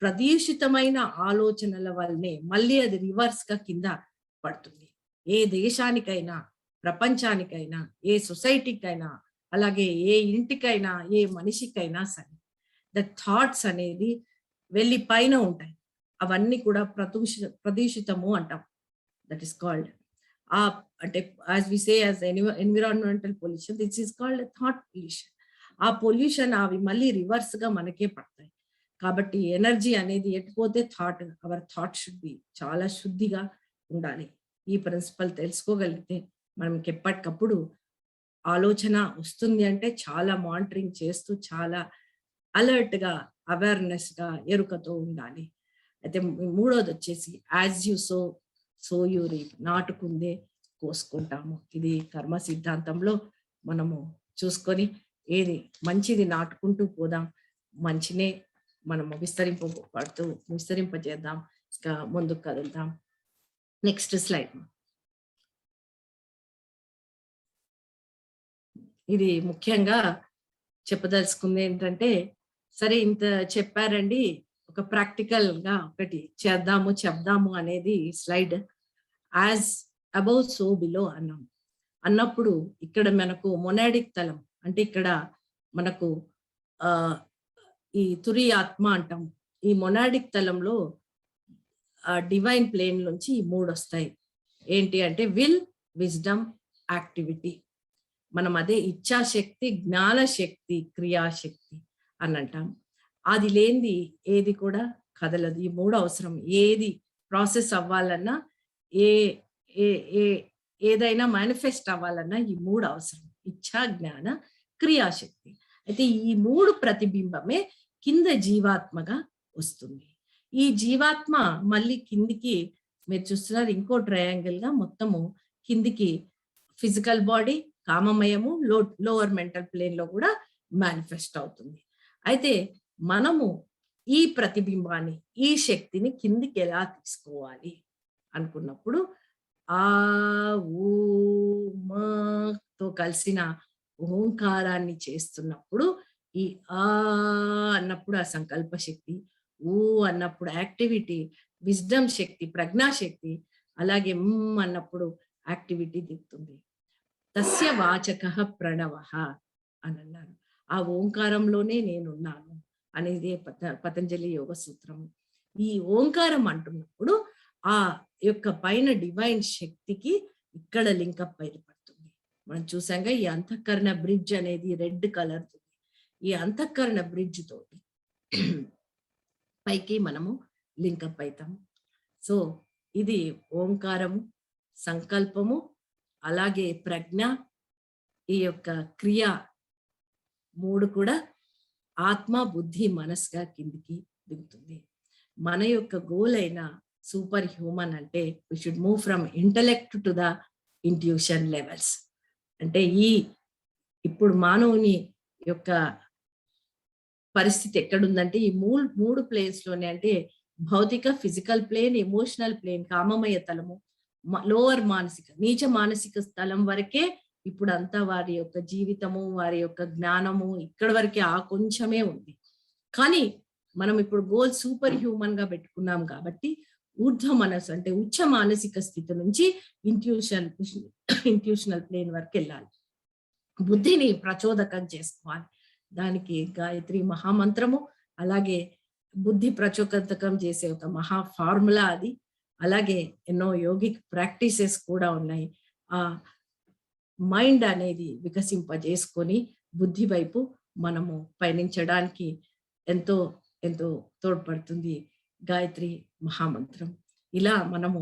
ప్రదూషితమైన ఆలోచనల వల్లనే మళ్ళీ అది రివర్స్ గా కింద పడుతుంది. ఏ దేశానికైనా ప్రపంచానికైనా, ఏ సొసైటీకైనా, అలాగే ఏ ఇంటికైనా, ఏ మనిషికైనా సరే ద థాట్స్ అనేది వెళ్ళి పైన ఉంటాయి. అవన్నీ కూడా ప్రదూషితము అంటాం. దట్ ఈస్ కాల్డ్ అంటే as we say as environmental pollution, this is called thought pollution. ఆ పొల్యూషన్ అవి మళ్ళీ రివర్స్ గా మనకే పడతాయి. కాబట్టి ఎనర్జీ అనేది ఎటుపోతే అవర్ థాట్ షుడ్ బి చాలా శుద్ధిగా ఉండాలి. ఈ ప్రిన్సిపల్ తెలుసుకోగలిగితే మనకి ఎప్పటికప్పుడు ఆలోచన వస్తుంది అంటే చాలా మానిటరింగ్ చేస్తూ చాలా అలర్ట్ గా అవేర్నెస్ గా ఎరుకతో ఉండాలి. అయితే మూడోది వచ్చేసి as you sow you reap, నాటుకుందే కోసుకుంటాము. ఇది కర్మ సిద్ధాంతంలో మనము చూసుకొని ఏది మంచిది నాటుకుంటూ పోదాం, మంచినే మనము విస్తరింపజేద్దాం, ఇంకా ముందుకు కదులుదాం. Next slide. ఇది ముఖ్యంగా చెప్పదలుచుకుంది ఏంటంటే, సరే ఇంత చెప్పారండి, ఒక ప్రాక్టికల్ గా ఒకటి చెప్దాము అనేది slide. As above so below అన్నప్పుడు ఇక్కడ మనకు మొనాడిక్ తలం అంటే ఇక్కడ మనకు ఈ తురి ఆత్మ అంటాం. ఈ మొనాడిక్ తలంలో డివైన్ ప్లేన్ నుంచి ఈ 3 వస్తాయి. ఏంటి అంటే విల్, విజ్డమ్, యాక్టివిటీ. మనం అదే ఇచ్ఛాశక్తి, జ్ఞానశక్తి, క్రియాశక్తి అని అంటాం. అది లేనిది ఏది కూడా కదలదు. ఈ 3 అవసరం. ఏది ప్రాసెస్ అవ్వాలన్నా, ఏదైనా మేనిఫెస్ట్ అవ్వాలన్నా ఈ 3 అవసరం. ఇచ్ఛా, జ్ఞాన, క్రియాశక్తి. అయితే ఈ 3 ప్రతిబింబమే కింద జీవాత్మగా వస్తుంది. ఈ జీవాత్మ మళ్ళీ కిందికి మీరు చూస్తున్నారు ఇంకో ట్రయాంగిల్ గా మొత్తము కిందికి ఫిజికల్ బాడీ, కామమయము, లోవర్ మెంటల్ ప్లేన్ లో కూడా మేనిఫెస్ట్ అవుతుంది. అయితే మనము ఈ ప్రతిబింబాన్ని, ఈ శక్తిని కిందికి ఎలా తీసుకోవాలి అనుకున్నప్పుడు ఊ తో కలిసిన ఓంకారాన్ని చేస్తున్నప్పుడు ఈ అన్నప్పుడు ఆ సంకల్ప శక్తి, ఊ అన్నప్పుడు యాక్టివిటీ, విజ్డమ్ శక్తి, ప్రజ్ఞాశక్తి, అలాగే అన్నప్పుడు యాక్టివిటీ దిగుతుంది. తస్య వాచక ప్రణవ అని అన్నారు. ఆ ఓంకారంలోనే నేనున్నాను అనేది పతంజలి యోగ సూత్రము. ఈ ఓంకారం అంటున్నప్పుడు ఆ యొక్క పైన డివైన్ శక్తికి ఇక్కడ లింకప్ ఏర్పడుతుంది. మనం చూసాంగా ఈ అంతఃకరణ బ్రిడ్జ్ అనేది రెడ్ కలర్. ఈ అంతఃకరణ బ్రిడ్జ్ తోటి పైకి మనము లింకప్ అవుతాము. సో ఇది ఓంకారము, సంకల్పము, అలాగే ప్రజ్ఞ, ఈ యొక్క క్రియ 3 కూడా ఆత్మ, బుద్ధి, మనస్గా కిందికి దిగుతుంది. మన యొక్క గోల్ అయిన సూపర్ హ్యూమన్ అంటే we should move from intellect to the intuition levels. అంటే ఇప్పుడు మానవుని యొక్క పరిస్థితి ఎక్కడుందంటే ఈ 3 ప్లేన్స్ లోనే, అంటే భౌతిక ఫిజికల్ ప్లేన్, ఎమోషనల్ ప్లేన్, కామమయ తలము, లోవర్ మానసిక నీచ మానసిక స్థలం వరకే ఇప్పుడు అంతా వారి యొక్క జీవితము, వారి యొక్క జ్ఞానము ఇక్కడ వరకే కొంచెమే ఉంది. కానీ మనం ఇప్పుడు గోల్ సూపర్ హ్యూమన్ గా పెట్టుకున్నాం కాబట్టి ఊర్ధ్వ మనసు అంటే ఉచ్చ మానసిక స్థితి నుంచి ఇంట్యూషనల్ ప్లేన్ వరకు వెళ్ళాలి. బుద్ధిని ప్రచోదకం చేసుకోవాలి. దానికి గాయత్రి మహామంత్రము, అలాగే బుద్ధి ప్రచోదకం చేసే ఒక మహా ఫార్ములా అది. అలాగే ఎన్నో యోగిక్ ప్రాక్టీసెస్ కూడా ఉన్నాయి. ఆ మైండ్ అనేది వికసింపజేసుకొని బుద్ధి వైపు మనము పయనించడానికి ఎంతో ఎంతో తోడ్పడుతుంది గాయత్రి మహామంత్రం. ఇలా మనము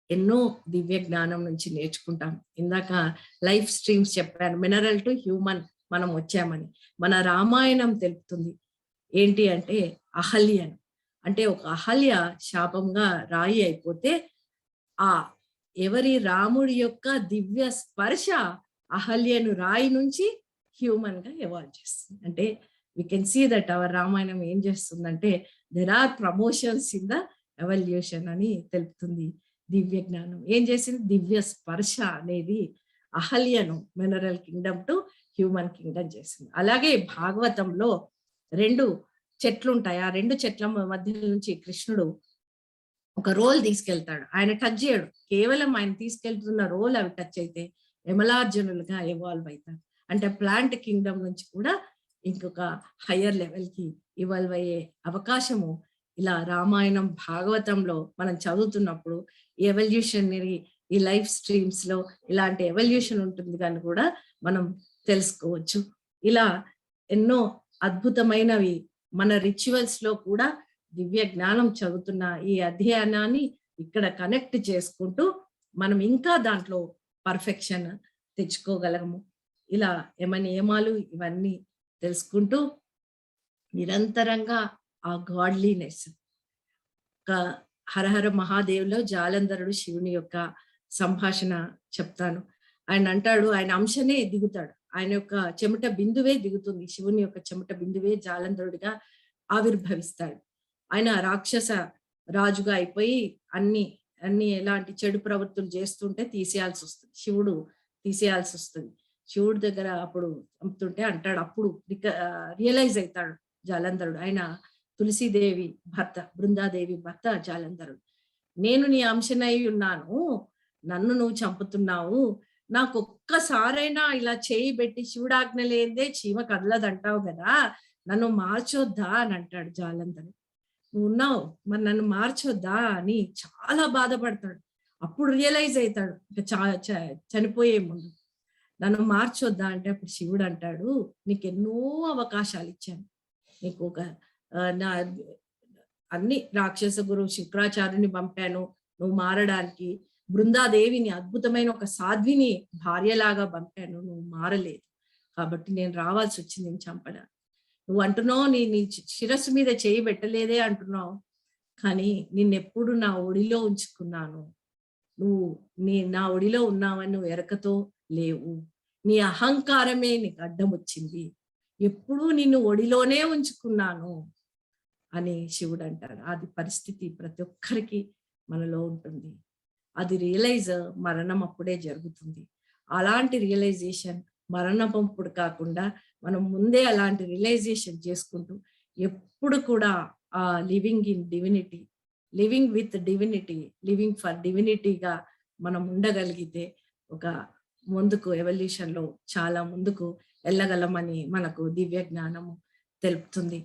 ఎన్నో దివ్య జ్ఞానం నుంచి నేర్చుకుంటాం. ఇందాక లైఫ్ స్ట్రీమ్స్ చెప్పాను, మినరల్ టు హ్యూమన్ మనం వచ్చామని. మన రామాయణం తెలుపుతుంది ఏంటి అంటే అహల్యను, అంటే ఒక అహల్య శాపంగా రాయి అయిపోతే ఎవరి రాముడి యొక్క దివ్య స్పర్శ అహల్యను రాయి నుంచి హ్యూమన్ గా ఎవాల్వ్ చేస్తుంది. అంటే we can see that our Ramayanam ఏం చేస్తుందంటే there are promotions in the evolution అని తెలుపుతుంది. దివ్య జ్ఞానం ఏం చేసింది? దివ్య స్పర్శ అనేది అహల్యను mineral kingdom to human kingdom చేసింది. అలాగే భాగవతంలో 2 చెట్లు ఉంటాయి. ఆ 2 చెట్ల మధ్య నుంచి కృష్ణుడు ఒక రోల్ తీసుకెళ్తాడు. ఆయన టచ్ చేయడు, కేవలం ఆయన తీసుకెళ్తున్న రోల్ అవి టచ్ అయితే యమలార్జునులుగా ఎవాల్వ్ అవుతారు. అంటే ప్లాంట్ కింగ్డమ్ నుంచి కూడా ఇంకొక హయ్యర్ లెవెల్కి ఇవాల్వ్ అయ్యే అవకాశము ఇలా రామాయణం భాగవతంలో మనం చదువుతున్నప్పుడు ఎవల్యూషనరీ ఈ లైఫ్ స్ట్రీమ్స్ లో ఇలాంటి ఎవల్యూషన్ ఉంటుంది కానీ కూడా మనం తెలుసుకోవచ్చు. ఇలా ఎన్నో అద్భుతమైనవి మన రిచువల్స్ లో కూడా దివ్య జ్ఞానం చదువుతున్న ఈ అధ్యయనాన్ని ఇక్కడ కనెక్ట్ చేసుకుంటూ మనం ఇంకా దాంట్లో పర్ఫెక్షన్ తెచ్చుకోగలము. ఇలా నియమాలు ఇవన్నీ తెలుసుకుంటూ నిరంతరంగా ఆ గాడ్లీనెస్ హరహర మహాదేవ్లో జాలంధరుడు శివుని యొక్క సంభాషణ చెప్తాను. ఆయన అంటాడు, ఆయన అంశనే దిగుతాడు, ఆయన యొక్క చెమట బిందువే దిగుతుంది, శివుని యొక్క చెమట బిందువే జాలంధరుడిగా ఆవిర్భవిస్తాడు. ఆయన రాక్షస రాజుగా అయిపోయి అన్ని ఎలాంటి చెడు ప్రవృత్తులు చేస్తుంటే తీసేయాల్సి వస్తుంది, శివుడు తీసేయాల్సి వస్తుంది. శివుడి దగ్గర అప్పుడు చంపుతుంటే అంటాడు, అప్పుడు రియలైజ్ అవుతాడు జాలంధరుడు, ఆయన తులసీదేవి భర్త, బృందాదేవి భర్త జాలంధరుడు. నేను నీ అంశనై ఉన్నాను, నన్ను నువ్వు చంపుతున్నావు, నాకు ఒక్కసారైనా ఇలా చేయి పెట్టి శివుడాజ్ఞ లేదే చీమ కదలదంటావు కదా, నన్ను మార్చొద్దా అని అంటాడు జాలంధరుడు. నువ్వు ఉన్నావు మరి నన్ను మార్చొద్దా అని చాలా బాధపడతాడు. అప్పుడు రియలైజ్ అవుతాడు చనిపోయే ముందు, నన్ను మార్చొద్దా అంటే అప్పుడు శివుడు అంటాడు, నీకు ఎన్నో అవకాశాలు ఇచ్చాను, నీకు ఒక నా అన్ని రాక్షస గురువు శుక్రాచార్యుని పంపాను నువ్వు మారడానికి, బృందాదేవిని అద్భుతమైన ఒక సాధ్విని భార్యలాగా పంపాను, నువ్వు మారలేదు, కాబట్టి నేను రావాల్సి వచ్చింది నేను చంపడానికి. నువ్వు అంటున్నావు నీ శిరస్సు మీద చేయి పెట్టలేదే అంటున్నావు, కానీ నిన్నెప్పుడు నా ఒడిలో ఉంచుకున్నాను, నువ్వు నా ఒడిలో ఉన్నావని నువ్వు ఎరకతో లేవు, నీ అహంకారమే నీకు అడ్డం వచ్చింది, ఎప్పుడూ నిన్ను ఒడిలోనే ఉంచుకున్నాను అని శివుడు అంటాడు. అది పరిస్థితి ప్రతి ఒక్కరికి మనలో ఉంటుంది. అది రియలైజ్ మరణం అప్పుడే జరుగుతుంది. అలాంటి రియలైజేషన్ మరణమప్పుడు కాకుండా మనం ముందే అలాంటి రియలైజేషన్ చేసుకుంటూ ఎప్పుడు కూడా ఆ living in divinity, living with divinity, living for డివినిటీగా మనం ఉండగలిగితే ఒక ముందుకు ఎవల్యూషన్ లో చాలా ముందుకు వెళ్ళగలమని మనకు దివ్య జ్ఞానము తెలుపుతుంది.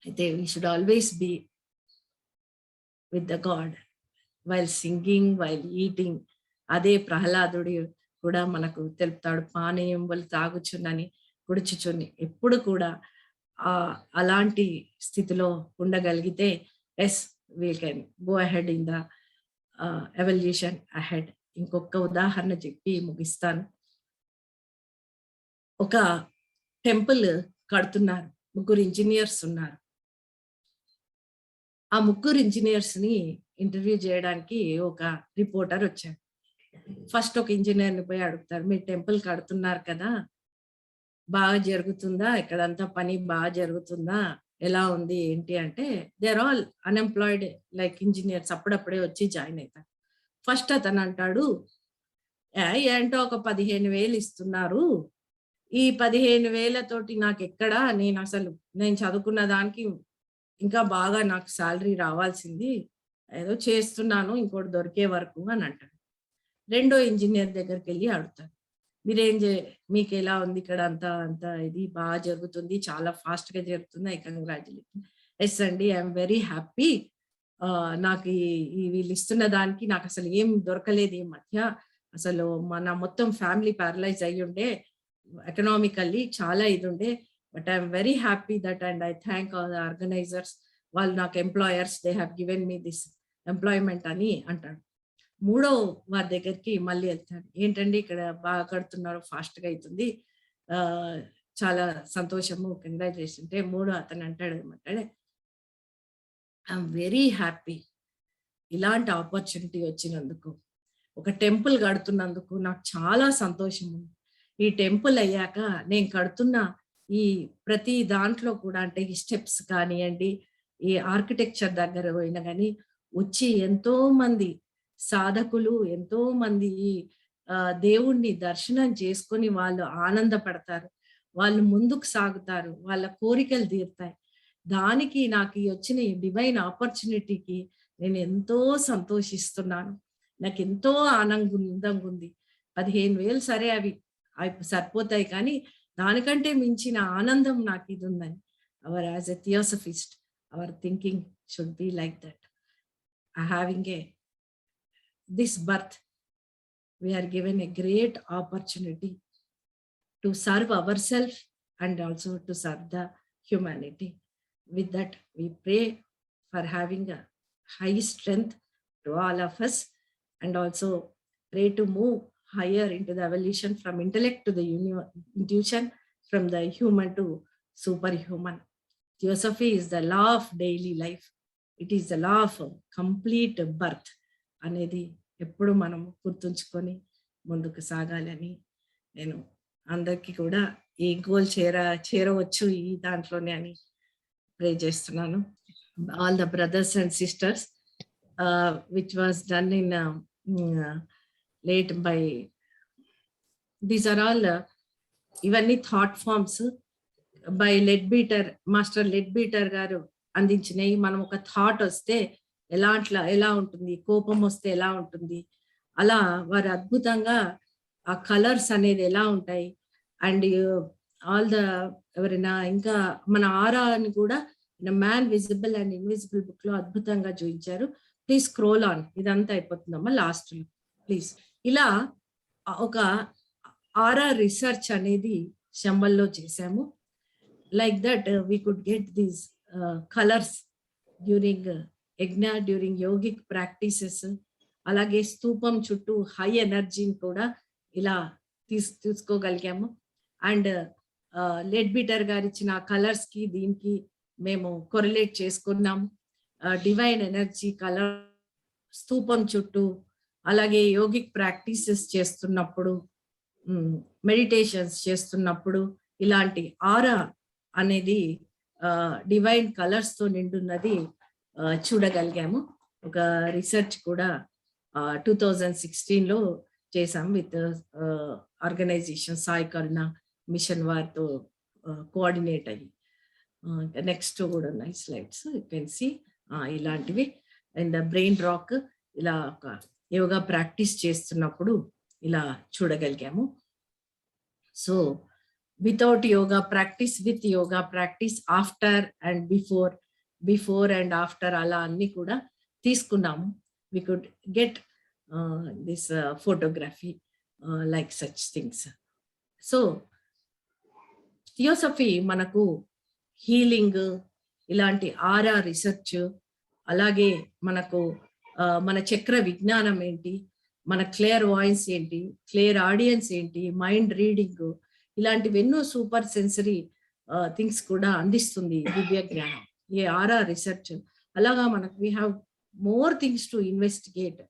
అయితే we should always be with the God while singing, while eating. అదే ప్రహ్లాదుడి కూడా మనకు తెలుపుతాడు, పానీయం వల్ల తాగుచున్నని కుడుచుచుని. ఎప్పుడు కూడా అలాంటి స్థితిలో ఉండగలిగితే as we can go ahead in the evolution ahead. ఇంకొక ఉదాహరణ చెప్పి ముగిస్తాను. ఒక టెంపుల్ కడుతున్నారు, ముగ్గురు ఇంజనీర్స్ ఉన్నారు. ఆ ముగ్గురు ఇంజనీర్స్ ని ఇంటర్వ్యూ చేయడానికి ఒక రిపోర్టర్ వచ్చాడు. ఫస్ట్ ఒక ఇంజనీర్ ని పోయి అడుగుతారు, మీరు టెంపుల్ కడుతున్నారు కదా, బాగా జరుగుతుందా, ఇక్కడంతా పని బాగా జరుగుతుందా, ఎలా ఉంది ఏంటి అంటే, they are all unemployed like engineers, అప్పుడప్పుడే వచ్చి జాయిన్ అవుతారు. ఫస్ట్ అతను అంటాడు, ఏంటో ఒక 15,000 ఇస్తున్నారు, ఈ 15,000 నాకు ఎక్కడా, నేను చదువుకున్న దానికి ఇంకా బాగా నాకు శాలరీ రావాల్సింది, ఏదో చేస్తున్నాను ఇంకోటి దొరికే వరకు అని అంటాడు. రెండో ఇంజనీర్ దగ్గరికి వెళ్ళి అడుగుతారు, మీకు ఎలా ఉంది ఇక్కడ, అంతా ఇది బాగా జరుగుతుంది, చాలా ఫాస్ట్ గా జరుగుతుంది, ఐ కంగ్రాచులేషన్. ఎస్ అండి, ఐఎమ్ వెరీ హ్యాపీ, నాకు వీళ్ళు ఇస్తున్న దానికి నాకు అసలు ఏం దొరకలేదు ఈ మధ్య, అసలు మన మొత్తం ఫ్యామిలీ ప్యారలైజ్ అయ్యి ఉండే, ఎకనామికల్లీ చాలా ఇది ఉండే, but I'm very happy that and I thank all the organisers, వాళ్ళు నాకు employers, they have given me this employment అని అంటాడు. మూడో వారి దగ్గరికి మళ్ళీ వెళ్తాడు, ఏంటండి ఇక్కడ బాగా కడుతున్నారు, ఫాస్ట్ గా అవుతుంది, చాలా సంతోషము, కంగ్రాచులేషన్ అంటే, మూడో అతను అంటాడు ఏమంటాడే, ఐఎమ్ వెరీ హ్యాపీ, ఇలాంటి ఆపర్చునిటీ వచ్చినందుకు, ఒక టెంపుల్ కడుతున్నందుకు నాకు చాలా సంతోషం ఉంది. ఈ టెంపుల్ అయ్యాక నేను కడుతున్న ఈ ప్రతి దాంట్లో కూడా, అంటే ఈ స్టెప్స్ కానివ్వండి, ఈ ఆర్కిటెక్చర్ దగ్గర పోయినా కానీ వచ్చి ఎంతో మంది సాధకులు, ఎంతో మంది దేవుణ్ణి దర్శనం చేసుకొని వాళ్ళు ఆనందపడతారు, వాళ్ళు ముందుకు సాగుతారు, వాళ్ళ కోరికలు తీరుతాయి. దానికి నాకు వచ్చిన ఈ డివైన్ ఆపర్చునిటీకి నేను ఎంతో సంతోషిస్తున్నాను, నాకు ఎంతో ఆనందంగా ఉంది. 15,000 సరే అవి సరిపోతాయి, కానీ దానికంటే మించిన ఆనందం నాకు ఇది ఉందని. Our as a theosophist our thinking should be like that. Having this birth, we are given a great opportunity to serve ourselves and also to serve the humanity. With that, we pray for having a high strength to all of us, and also pray to move higher into the evolution from intellect to the intuition, from the human to superhuman. Theosophy is the law of daily life. It is the law of complete birth అనేది ఎప్పుడు మనం గుర్తుంచుకొని ముందుకు సాగాలని నేను అందరికీ కూడా ఈ గోల్ చేరవచ్చు ఈ దాంట్లోనే అని ప్రే చేస్తున్నాను. All the brothers and sisters which was done in late by these are all ఇవన్నీ thought forms by master Leadbeater గారు అందించినవి. మనం ఒక థాట్ వస్తే ఎలా ఉంటుంది, కోపం వస్తే ఎలా ఉంటుంది, అలా వారు అద్భుతంగా ఆ కలర్స్ అనేది ఎలా ఉంటాయి, అండ్ ఆల్ ద ఎవరైనా ఇంకా మన ఆరా అని కూడా man visible and invisible book లో అద్భుతంగా చూపించారు. ప్లీజ్ స్క్రోల్ ఆన్, ఇదంతా అయిపోతుందమ్మా లాస్ట్ లో ప్లీజ్. ఇలా ఒక ఆరా రీసెర్చ్ అనేది శంబల్లో చేశాము. Like that we could get these colours during యజ్ఞ, డ్యూరింగ్ యోగిక్ ప్రాక్టీసెస్. అలాగే స్తూపం చుట్టూ హై ఎనర్జీని కూడా ఇలా తీసుకోగలిగాము. అండ్ లెడ్ బీటర్ గారు ఇచ్చిన కలర్స్ కి దీనికి మేము కొరిలేట్ చేసుకున్నాము. డివైన్ ఎనర్జీ కలర్ స్తూపం చుట్టూ, అలాగే యోగిక్ ప్రాక్టీసెస్ చేస్తున్నప్పుడు, మెడిటేషన్స్ చేస్తున్నప్పుడు ఇలాంటి ఆరా అనేది డివైన్ కలర్స్ తో నిండున్నది చూడగలిగాము. ఒక రీసెర్చ్ కూడా 2016లో చేసాం with organisation Sai Karuna mission వారితో కోఆర్డినేట్ అయ్యి. నెక్స్ట్ కూడా ఉన్నాయి స్లైడ్స్, యూ కెన్ సీ. ఇలాంటివి అండ్ బ్రెయిన్ రాక్ ఇలా ఒక యోగా ప్రాక్టీస్ చేస్తున్నప్పుడు ఇలా చూడగలిగాము. So without yoga practice, with yoga practice, after and before and after అలా అన్ని కూడా తీసుకున్నాము. we could get this photography like such things. So theosophy మనకు హీలింగ్, ఇలాంటి ఆరా రీసెర్చ్, అలాగే మనకు మన చక్ర విజ్ఞానం ఏంటి, మన క్లియర్ వాయిస్ ఏంటి, క్లియర్ ఆడియన్స్ ఏంటి, మైండ్ రీడింగ్, ఇలాంటివి ఎన్నో సూపర్ సెన్సరీ థింగ్స్ కూడా అందిస్తుంది దివ్య జ్ఞానం, ఈ ఆరా రీసెర్చ్. అలాగా మనకు we have more things to investigate,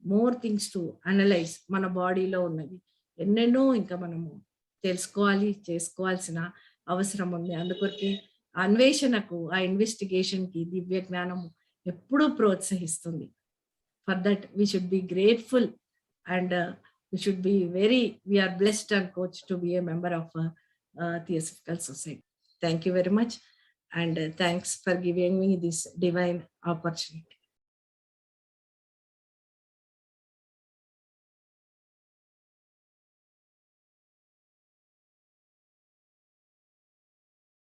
more things to analyse. మన బాడీలో ఉన్నవి ఎన్నెన్నో ఇంకా మనము తెలుసుకోవాలి, చేసుకోవాల్సిన అవసరం ఉంది. అందుకొరకే ఆ అన్వేషణకు, ఆ ఇన్వెస్టిగేషన్ కి దివ్య జ్ఞానము ఎప్పుడూ ప్రోత్సహిస్తుంది. For that we should be grateful and we should be we are blessed and coached to be a member of Theosophical Society. Thank you very much, and thanks for giving me this divine opportunity.